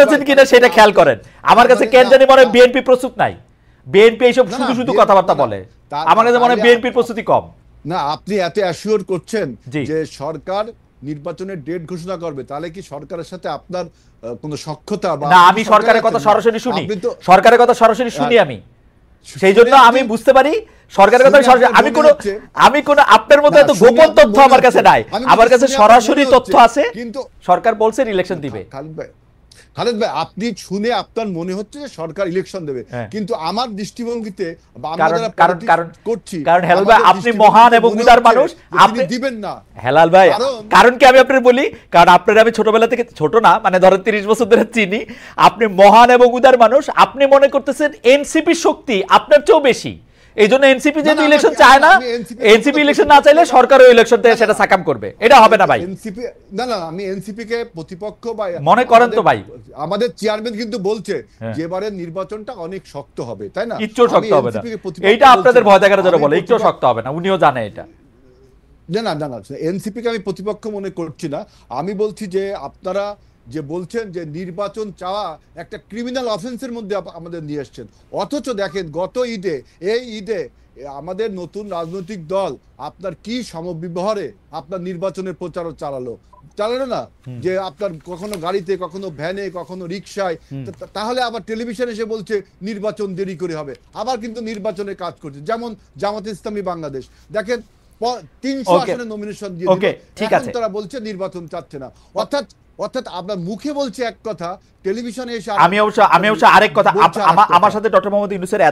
Speaker 2: আছেন কিনা সেটা খেয়াল করেন। আমার কাছে কেন জানি মনে হয় বিএনপি প্রস্তুত নাই, বিএনপি এইসব শুধু শুধু কথাবার্তা বলে। আমার কাছে মনে হয় বিএনপির প্রস্তুতি কম।
Speaker 1: না, আপনি এত অ্যাসিওর করছেন যে সরকার নির্বাচনের ডেট ঘোষণা করবে, তাহলে কি সরকারের সাথে আপনার কোনো সক্ষতা?
Speaker 2: না, আমি সরকারের কথা সরাসরি শুনি, আমি সেই জন্য আমি বুঝতে পারি সরকারের কথা সরাসরি। আমি কোন আপনার মতো এত গোপন তথ্য আমার কাছে নাই, আমার কাছে সরাসরি তথ্য আছে। কিন্তু সরকার বলছে ইলেকশন দিবে।
Speaker 1: খালেদ ভাই, আপনি শুনে আপনার মনে হচ্ছে যে সরকার ইলেকশন দেবে, কিন্তু আমার দৃষ্টিভঙ্গিতে
Speaker 2: কারণ হেলাল ভাই আপনি মহান এবং উদার মানুষ, আপনি দিবেন না। হেলাল ভাই কারণ কি আমি আপনার বলি, কারণ আপনার আমি ছোটবেলা থেকে, ছোট না মানে ধরেন 30 বছর ধরে চিনি, আপনি মহান এবং উদার মানুষ। আপনি মনে করতেছেন এনসিপি শক্তি আপনার চেয়েও বেশি, এই জন্য এনসিপি যেহেতু ইলেকশন চায় না, এনসিপি ইলেকশন না চাইলে সরকারও ইলেকশন থেকে সেটা সাকাম করবে, এটা হবে না ভাই।
Speaker 1: এনসিপি না, আমি এনসিপি কে প্রতিপক্ষ
Speaker 2: মনে করেন তো ভাই।
Speaker 1: আমাদের চেয়ারম্যান কিন্তু বলছে যে এবারে নির্বাচনটা অনেক শক্ত হবে, তাই না?
Speaker 2: একটু শক্ত হবে না, এইটা আপনাদের ভয় দেখার জন্য বলে, একটু শক্ত হবে না, উনিও জানে এটা।
Speaker 1: না, এনসিপি কে আমি প্রতিপক্ষ মনে করছি না। আমি বলছি যে আপনারা যে বলছেন যে নির্বাচন চাওয়া একটা ক্রিমিনাল অফেন্সের মধ্যে আমাদের নিয়ে এসছেন, অথচ দেখেন গত এই ঈদে আমাদের নতুন রাজনৈতিক দল আপনার কি সমব্যবহারে আপনার নির্বাচনের প্রচার চালালো না, যে আপনার কখনো গাড়িতে, কখনো ভ্যানে, কখনো রিক্সায়, তাহলে আবার টেলিভিশন এসে বলছে নির্বাচন দেরি করে হবে, আবার কিন্তু নির্বাচনে কাজ করছে। যেমন জামাতে ইসলামী বাংলাদেশ, দেখেন 300 আসনে নমিনেশন দিয়ে তারা বলছে নির্বাচন চাচ্ছে না। অর্থাৎ আপনার মুখে বলছে এক কথা, টেলিভিশনে এসে
Speaker 2: আমি অবশ্য আরেক কথা। আমার সাথে ডক্টর মোহাম্মদ ইউনূসের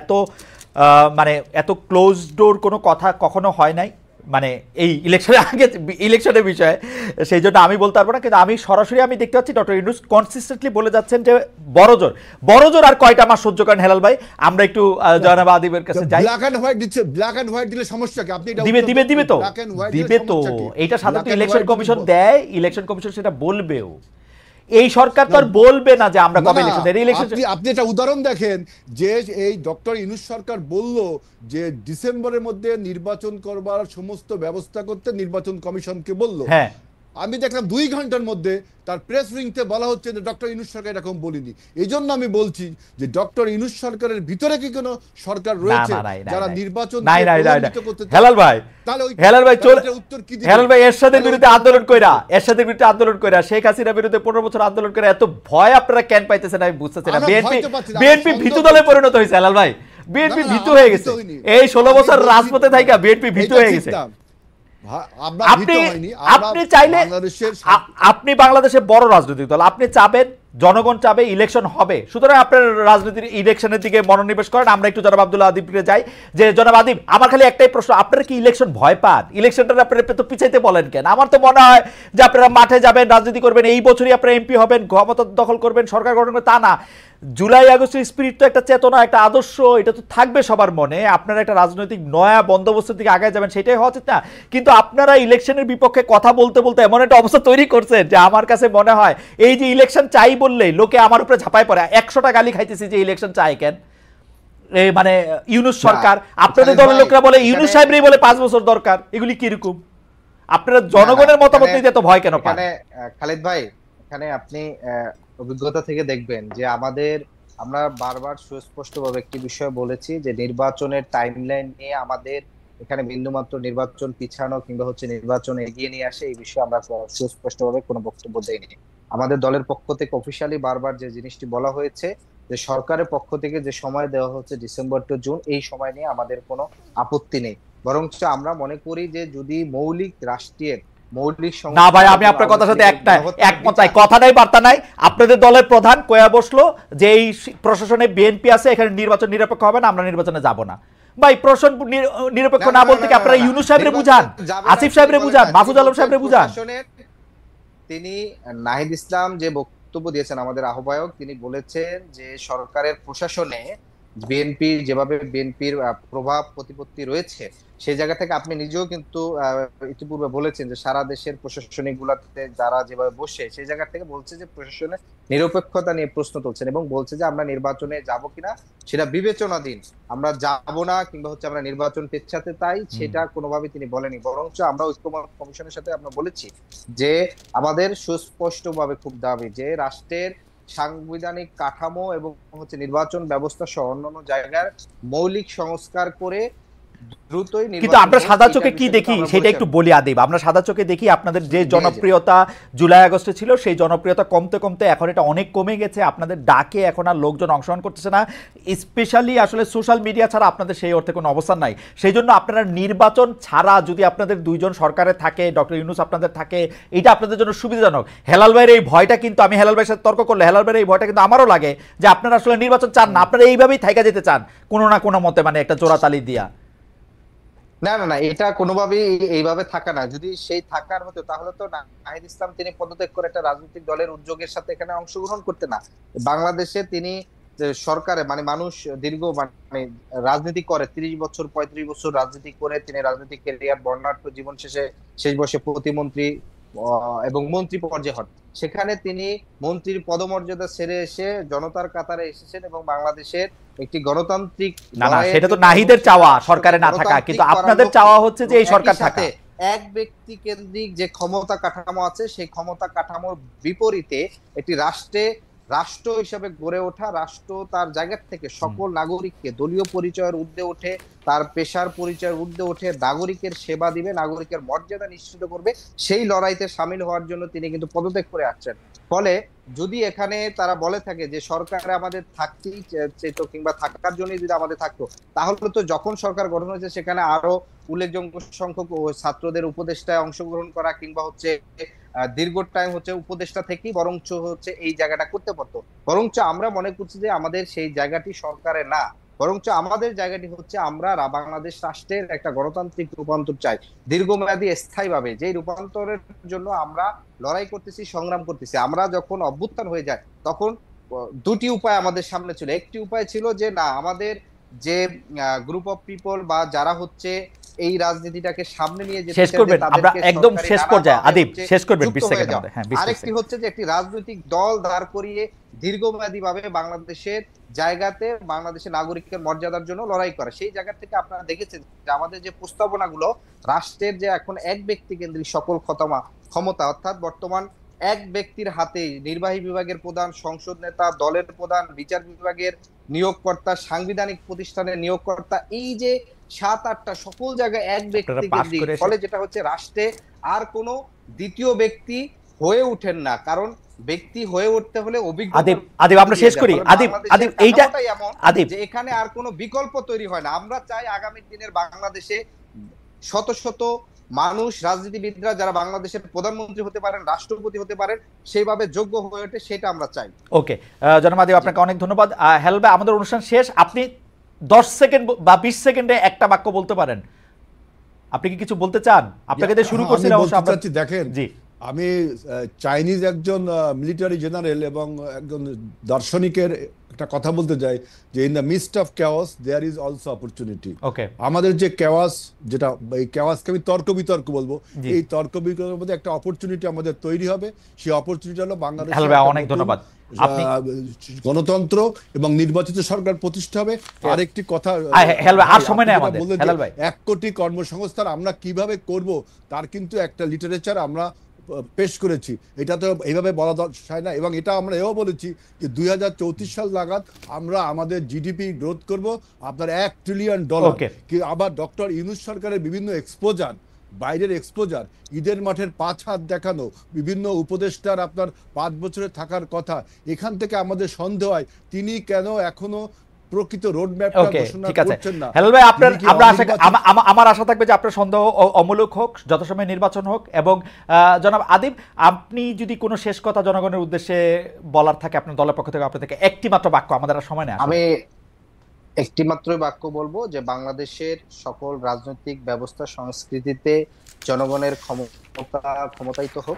Speaker 2: এত ক্লোজ ডোর কোনো কথা কখনো হয় নাই, মানে এই ইলেকশনের বিষয়ে, সেই জন্য আমি বলতে পারবো না। কিন্তু আমি সরাসরি আমি দেখতে পাচ্ছি ডক্টর ইউনূস কনসিস্টেন্টলি বলে যাচ্ছেন যে বড়জোর আর কয়টা মাস সহ্য করেন হেলাল ভাই। আমরা একটু জনাব আদিবের কাছে যাই।
Speaker 1: ব্ল্যাক এন্ড হোয়াইট দিলে সমস্যা কি? আপনি
Speaker 2: দিবে তো এইটা সাধারণত ইলেকশন কমিশন দেয়, ইলেকশন কমিশন সেটা বলবেও। এই সরকার তো আর বলবে না যে আমরা কবে ইলেকশন দেই।
Speaker 1: আপনি একটা উদাহরণ দেখেন যে এই ডক্টর ইউনূস সরকার বলল যে ডিসেম্বরের মধ্যে নির্বাচন করবার সমস্ত ব্যবস্থা করতে নির্বাচন কমিশনকে বলল।
Speaker 2: হ্যাঁ,
Speaker 1: আমি দেখলাম 2 ঘন্টার মধ্যে তার প্রেস উইংতে বলা হচ্ছে যে ডক্টর ইউনূস সরকার এরকম বলিনি। এই জন্য আমি বলছি যে ডক্টর ইউনূস সরকারের ভিতরে কি কোনো সরকার রয়েছে যারা নির্বাচন
Speaker 2: হেলাল ভাই এরশাদের বিরুদ্ধে আন্দোলন কইরা শেখ হাসিনার বিরুদ্ধে 15 বছর আন্দোলন করে এত ভয় আপনারা কেন পাইতেছেন আমি বুঝতেছি না। বিএনপি ভীতু দলে পরিণত হয়েছে হেলাল ভাই, বিএনপি ভীতু হয়ে গেছে। এই 16 বছর রাজপথে থাইকা বিএনপি ভীতু হয়ে গেছে। আপনি চাইলে আপনি বাংলাদেশের বড় রাজনৈতিক দল, আপনি চাবেন, জনগণ চাবে ইলেকশন হবে, সুতরাং আপনার রাজনীতির ইলেকশনের দিকে মনোনিবেশ করেন। আমরা একটু জনাব আব্দুল্লাহ আদিবকে যাই। যে জনাব আদিব, আমার খালি একটাই প্রশ্ন, আপনারা কি ইলেকশন ভয় পান? ইলেকশনটা আপনারা তো পিছাইতে বলেন কেন? আমার তো মনে হয় যে আপনারা মাঠে যাবেন, রাজনীতি করবেন, এই বছরই আপনারা এমপি হবেন, ক্ষমতা দখল করবেন, সরকার গঠন করবেন, তা না। জুলাই আগস্টের স্পিরিট তো একটা চেতনা, একটা আদর্শ, এটা তো থাকবে সবার মনে। আপনারা একটা রাজনৈতিক নয়া বন্দোবস্তের দিকে আগায় যাবেন, সেটাই হওয়া উচিত না? কিন্তু আপনারা ইলেকশনের বিপক্ষে কথা বলতে বলতে এমন একটা অবস্থা তৈরি করছেন যে আমার কাছে মনে হয় এই যে ইলেকশন চাই বললেই লোকে আমার উপরে ঝাঁপায় পড়ে। 100টা গালি খাইতেছি যে ইলেকশন চাই কেন, মানে ইউনূস সরকার, আপনাদের দলের লোকরা বলে ইউনূস সাহেবই বলে 5 বছর দরকার। এগুলি কিরকম? আপনারা জনগণের মতামত নিতে এত ভয় কেন পান?
Speaker 3: খালেদ ভাই, এখানে আপনি অভিজ্ঞতা থেকে দেখবেন যে আমাদের আমরা বারবার সুস্পষ্টভাবে একটি বিষয় বলেছি যে নির্বাচনের টাইমলাইন নিয়ে আমাদের এখানে বিন্দুমাত্র নির্বাচন পিছানো কিংবা হচ্ছে নির্বাচন এগিয়ে নিয়ে আসে এই বিষয়ে আমরা সুস্পষ্টভাবে কোনো বক্তব্য দেইনি। আমাদের দলের পক্ষ থেকে অফিসিয়ালি বারবার যে জিনিসটি বলা হয়েছে যে সরকারের পক্ষ থেকে যে সময় দেওয়া হচ্ছে ডিসেম্বর টু জুন, এই সময় নিয়ে আমাদের কোনো আপত্তি নেই। বরঞ্চ আমরা মনে করি যে যদি মৌলিক রাষ্ট্রের মৌলিক
Speaker 2: না ভাই, আমি আপনার কথার সাথে একমত নাই, কথা নাই বার্তা নাই। আপনাদের দলের প্রধান কয়া বসলো যে এই প্রশাসনে বিএনপি আছে, এখানে নির্বাচন নিরপেক্ষ হবে না, আমরা নির্বাচনে যাব না। ভাই প্রশাসন নিরপেক্ষ না বলতে কি আপনারা ইউনূস সাহেবরে বুঝান, আসিফ সাহেবরে বুঝান, মাহফুজ আলম সাহেবরে বুঝান।
Speaker 3: তিনি নাহিদ ইসলাম যে বক্তব্য দিয়েছেন আমাদের আহ্বায়ক, তিনি বলেছেন যে সরকারের প্রশাসনে বিএনপি যেভাবে বিএনপির প্রভাব প্রতিপত্তি রয়েছে সেই জায়গা থেকে আপনি নিজেও কিন্তু ইতিপূর্বে বলেছেন যে সারা দেশের প্রশাসনিক গুলাতে যারা যেভাবে বসে সেই জায়গা থেকে বলছে যে প্রশাসনের নিরপেক্ষতা নিয়ে প্রশ্ন তুলছেন এবং বলছে যে আমরা নির্বাচনে যাব কিনা সেটা বিবেচনাধীন, আমরা যাব না কিংবা হচ্ছে আমরা নির্বাচন পেছাতে তাই সেটা কোনোভাবে তিনি বলেনি। বরঞ্চ আমরা ঐক্যমত্য কমিশনের সাথে আমরা বলেছি যে আমাদের সুস্পষ্টভাবে খুব দাবি যে রাষ্ট্রের সাংবিধানিক কাঠামো এবং হচ্ছে নির্বাচন ব্যবস্থা সহ অন্যান্য জায়গার মৌলিক সংস্কার করে দ্রুতই।
Speaker 2: কিন্তু আমরা সাদা চোখে কি দেখি সেটা একটু বলি আদিব, আমরা সাদা চোখে দেখি আপনাদের যে জনপ্রিয়তা জুলাই আগস্টে ছিল সেই জনপ্রিয়তা কমতে কমতে এখন এটা অনেক কমে গেছে। আপনাদের ডাকে এখন আর লোকজন অংশগ্রহণ করতেছে না, স্পেশালি আসলে সোশ্যাল মিডিয়া ছাড়া আপনাদের সেই অর্থে কোনো অবস্থান নাই। সেই জন্য আপনারা নির্বাচন ছাড়া যদি আপনাদের দুইজন সরকারে থাকে, ডক্টর ইউনূস আপনাদের থাকে, এটা আপনাদের জন্য সুবিধাজনক। হেলাল ভাইয়ের এই ভয়টা কিন্তু, আমি হেলাল ভাইয়ের সাথে তর্ক করলে হেলাল ভাইয়ের এই ভয়টা কিন্তু আমারও লাগে যে আপনারা আসলে নির্বাচন চান না, আপনারা এইভাবেই থাইকা যেতে চান কোনো না কোনো মতে, মানে একটা জোড়াতালি দিয়া।
Speaker 3: না না না, এটা কোনোভাবেই এইভাবে থাকা না। যদি সেই থাকার হতো তাহলে তো নাহিদ ইসলাম তিনি পদত্যাগ করে একটা রাজনৈতিক দলের উদ্যোগের সাথে এখানে অংশগ্রহণ করতে না। বাংলাদেশে তিনি সরকারে মানে মানুষ দীর্ঘ মানে রাজনীতি করে 30 বছর 35 বছর রাজনীতি করে তিনি রাজনৈতিক ক্যারিয়ার বর্ণাঢ্য জীবন শেষ বয়সে প্রতিমন্ত্রী এবং মন্ত্রী পর্যায়ে হন। সেখানে তিনি মন্ত্রীর পদমর্যাদা ছেড়ে এসে জনতার কাতারে এসেছেন এবং বাংলাদেশের একটি গণতান্ত্রিক,
Speaker 2: না না সেটা তো নাহিদের চাওয়া সরকারে না থাকা, কিন্তু আপনাদের চাওয়া হচ্ছে যে এই সরকার থাকা।
Speaker 3: এক ব্যক্তি কেন্দ্রিক যে ক্ষমতা কাঠামো আছে সেই ক্ষমতা কাঠামোর বিপরীতে একটি রাষ্ট্র হিসেবে গড়ে ওঠা, রাষ্ট্র তার জায়গা থেকে সকল নাগরিককে দলীয় পরিচয়ের ঊর্ধ্বে ওঠে, তার পেশার পরিচয়ের ঊর্ধ্বে ওঠে, নাগরিকের সেবা দিবে, নাগরিকের মর্যাদা নিশ্চিত করবে, সেই লড়াইতে সামিল হওয়ার জন্য তিনি কিন্তু পদত্যাগ করে আসছেন। ফলে যদি এখানে তারা বলে থাকে যে সরকারে আমাদের থাকতেই চেত কিংবা থাকার জন্য যদি আমাদের থাকতো, তাহলে তো যখন সরকার গঠন হয়েছে সেখানে আরো উল্লেখযোগ্য সংখ্যক ছাত্রদের উপদেষ্টায় অংশগ্রহণ করা কিংবা হচ্ছে দীর্ঘ টাইম হচ্ছে উপদেষ্টা থেকেই বরঞ্চ হচ্ছে এই জায়গাটা করতে পারতো। বরঞ্চ আমরা মনে করছি যে আমাদের সেই জায়গাটি সরকারে না, বরঞ্চ আমাদের জায়গাটি হচ্ছে আমরা বাংলাদেশ রাষ্ট্রের একটা গণতান্ত্রিক রূপান্তর চাই দীর্ঘমেয়াদী স্থায়ীভাবে, যে রূপান্তরের জন্য আমরা লড়াই করতেছি, সংগ্রাম করতেছি। আমরা যখন অভ্যুত্থান হয়ে যায় তখন দুটি উপায় আমাদের সামনে ছিল। একটি উপায় ছিল যে না, আমাদের যে গ্রুপ অফ পিপল বা যারা হচ্ছে এই রাজনীতিটাকে সামনে নিয়ে যেতে
Speaker 2: শেষ করবেন, আমরা একদম শেষ পর্যায়ে আদিব শেষ করবেন 20 সেকেন্ড মধ্যে। হ্যাঁ,
Speaker 3: আরেকটি হচ্ছে যে একটি রাজনৈতিক দল দাঁড় করিয়ে দীর্ঘমেয়াদী ভাবে বাংলাদেশের জায়গাতে বাংলাদেশের নাগরিকের মর্যাদার জন্য লড়াই করা। সেই জায়গা থেকে আপনারা দেখেছেন যে আমাদের যে প্রস্তাবনাগুলো রাষ্ট্রের যে এখন এক ব্যক্তি কেন্দ্রিক সকল ক্ষমতা, অর্থাৎ বর্তমান এক ব্যক্তির হাতে নির্বাহী বিভাগের প্রধান, সংসদ নেতা, দলের প্রধান, বিচার বিভাগের নিয়োগকর্তা, সাংবিধানিক প্রতিষ্ঠানের নিয়োগকর্তা, এই যে 7-8টা সকল জায়গায় এক ব্যক্তি কেন্দ্রিক, ফলে যেটা হচ্ছে রাষ্ট্রে আর কোনো দ্বিতীয় ব্যক্তি হয়ে ওঠেন না। কারণ ব্যক্তি হয়ে উঠতে হলে অভিজ্ঞতা।
Speaker 2: আদিব আমরা শেষ করি। আদিব এইটা আদিব
Speaker 3: যে এখানে আর কোনো বিকল্প তৈরি হয় না। আমরা চাই আগামী দিনের বাংলাদেশে শত শত মানুষ, রাজনীতিবিদরা যারা বাংলাদেশের প্রধানমন্ত্রী হতে পারেন, রাষ্ট্রপতি হতে পারেন, সেইভাবে যোগ্য হয়ে ওঠে, সেটা আমরা চাই।
Speaker 2: ওকে জনাব আদিব, আপনাকে অনেক ধন্যবাদ। হেলাল ভাই, আমাদের অনুষ্ঠান শেষ, আপনি 10 সেকেন্ড বা 20 সেকেন্ডে একটা বাক্য বলতে পারেন। আপনি কি কিছু বলতে চান? আপনাকে দিয়ে শুরু করছিলাম।
Speaker 1: দেখেন, জি, আমি চাইনিজ একজন মিলিটারি জেনারেল এবং একজন দার্শনিকের একটা কথা বলতে চাই যে in the midst of chaos there is also opportunity. আমাদের যে ক্যাওয়াস, যেটা এই ক্যাওয়াসকে আমি তর্ক বিতর্ক বলবো, এই তর্ক বিতর্কের মধ্যে একটা অপরচুনিটি আমাদের তৈরি হবে। সেই অপরচুনিটি হলো বাংলাদেশ
Speaker 2: অনেক ধন্যবাদ
Speaker 1: গণতন্ত্র এবং নির্বাচিত সরকার প্রতিষ্ঠা হবে। আরেকটি কথা,
Speaker 2: আর সময় নেই আমাদের,
Speaker 1: 1 কোটি কর্মসংস্থান আমরা কিভাবে করব তার কিন্তু একটা লিটারেচার আমরা পেশ করেছি, এটা তো এইভাবে বলা যায় না। এবং এটা আমরা এও বলেছি যে 2034 সাল নাগাদ আমরা আমাদের জিডিপি গ্রোথ করব আপনার $1 ট্রিলিয়ন। কি আবার ডক্টর ইউনূস সরকারের বিভিন্ন এক্সপোজার, বাইরের এক্সপোজার, ঈদের মাঠের 5 হাত দেখানো, বিভিন্ন উপদেষ্টার আপনার 5 বছরে থাকার কথা, এখান থেকে আমাদের সন্দেহ হয় তিনি কেন এখনো প্রকৃত রোড ম্যাপটা ঘোষণা করছেন না।
Speaker 2: হেলাল ভাই, আমার আশা থাকবে যে আপনার সন্দেহ অমূলক হোক, যত সময় নির্বাচন হোক। এবং জনাব আদিব, আপনি যদি কোনো শেষ কথা জনগণের উদ্দেশ্যে বলার থাকে আপনার দলের পক্ষ থেকে, আপনার থেকে একটি মাত্র বাক্য, আমাদের আর সময় নেই।
Speaker 3: আমি একটি মাত্র বাক্য বলবো যে বাংলাদেশের সকল রাজনৈতিক ব্যবস্থা সংস্কৃতিতে জনগণের ক্ষমতায়িত হোক,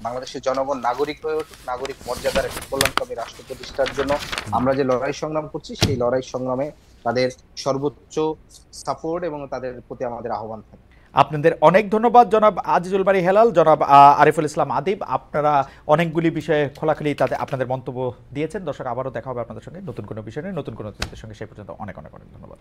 Speaker 3: বাংলাদেশের জনগণ নাগরিক হয়ে উঠুক, নাগরিক মর্যাদার একটি কল্যাণকামী রাষ্ট্র প্রতিষ্ঠার জন্য আমরা যে লড়াই সংগ্রাম করছি, সেই লড়াই সংগ্রামে তাদের সর্বোচ্চ সাপোর্ট এবং তাদের প্রতি আমাদের আহ্বান থাকে।
Speaker 2: আপনাদের অনেক ধন্যবাদ জনাব আজিজুল বারী হেলাল, জনাব আরিফুল ইসলাম আদিব। আপনারা অনেকগুলি বিষয়ে খোলাখুলি আপনাদের মন্তব্য দিয়েছেন। দর্শক, আবারও দেখা হবে আপনাদের সঙ্গে নতুন কোনো বিষয় নিয়ে, নতুন কোনো অতিথিদের সঙ্গে। সেই পর্যন্ত অনেক অনেক অনেক ধন্যবাদ।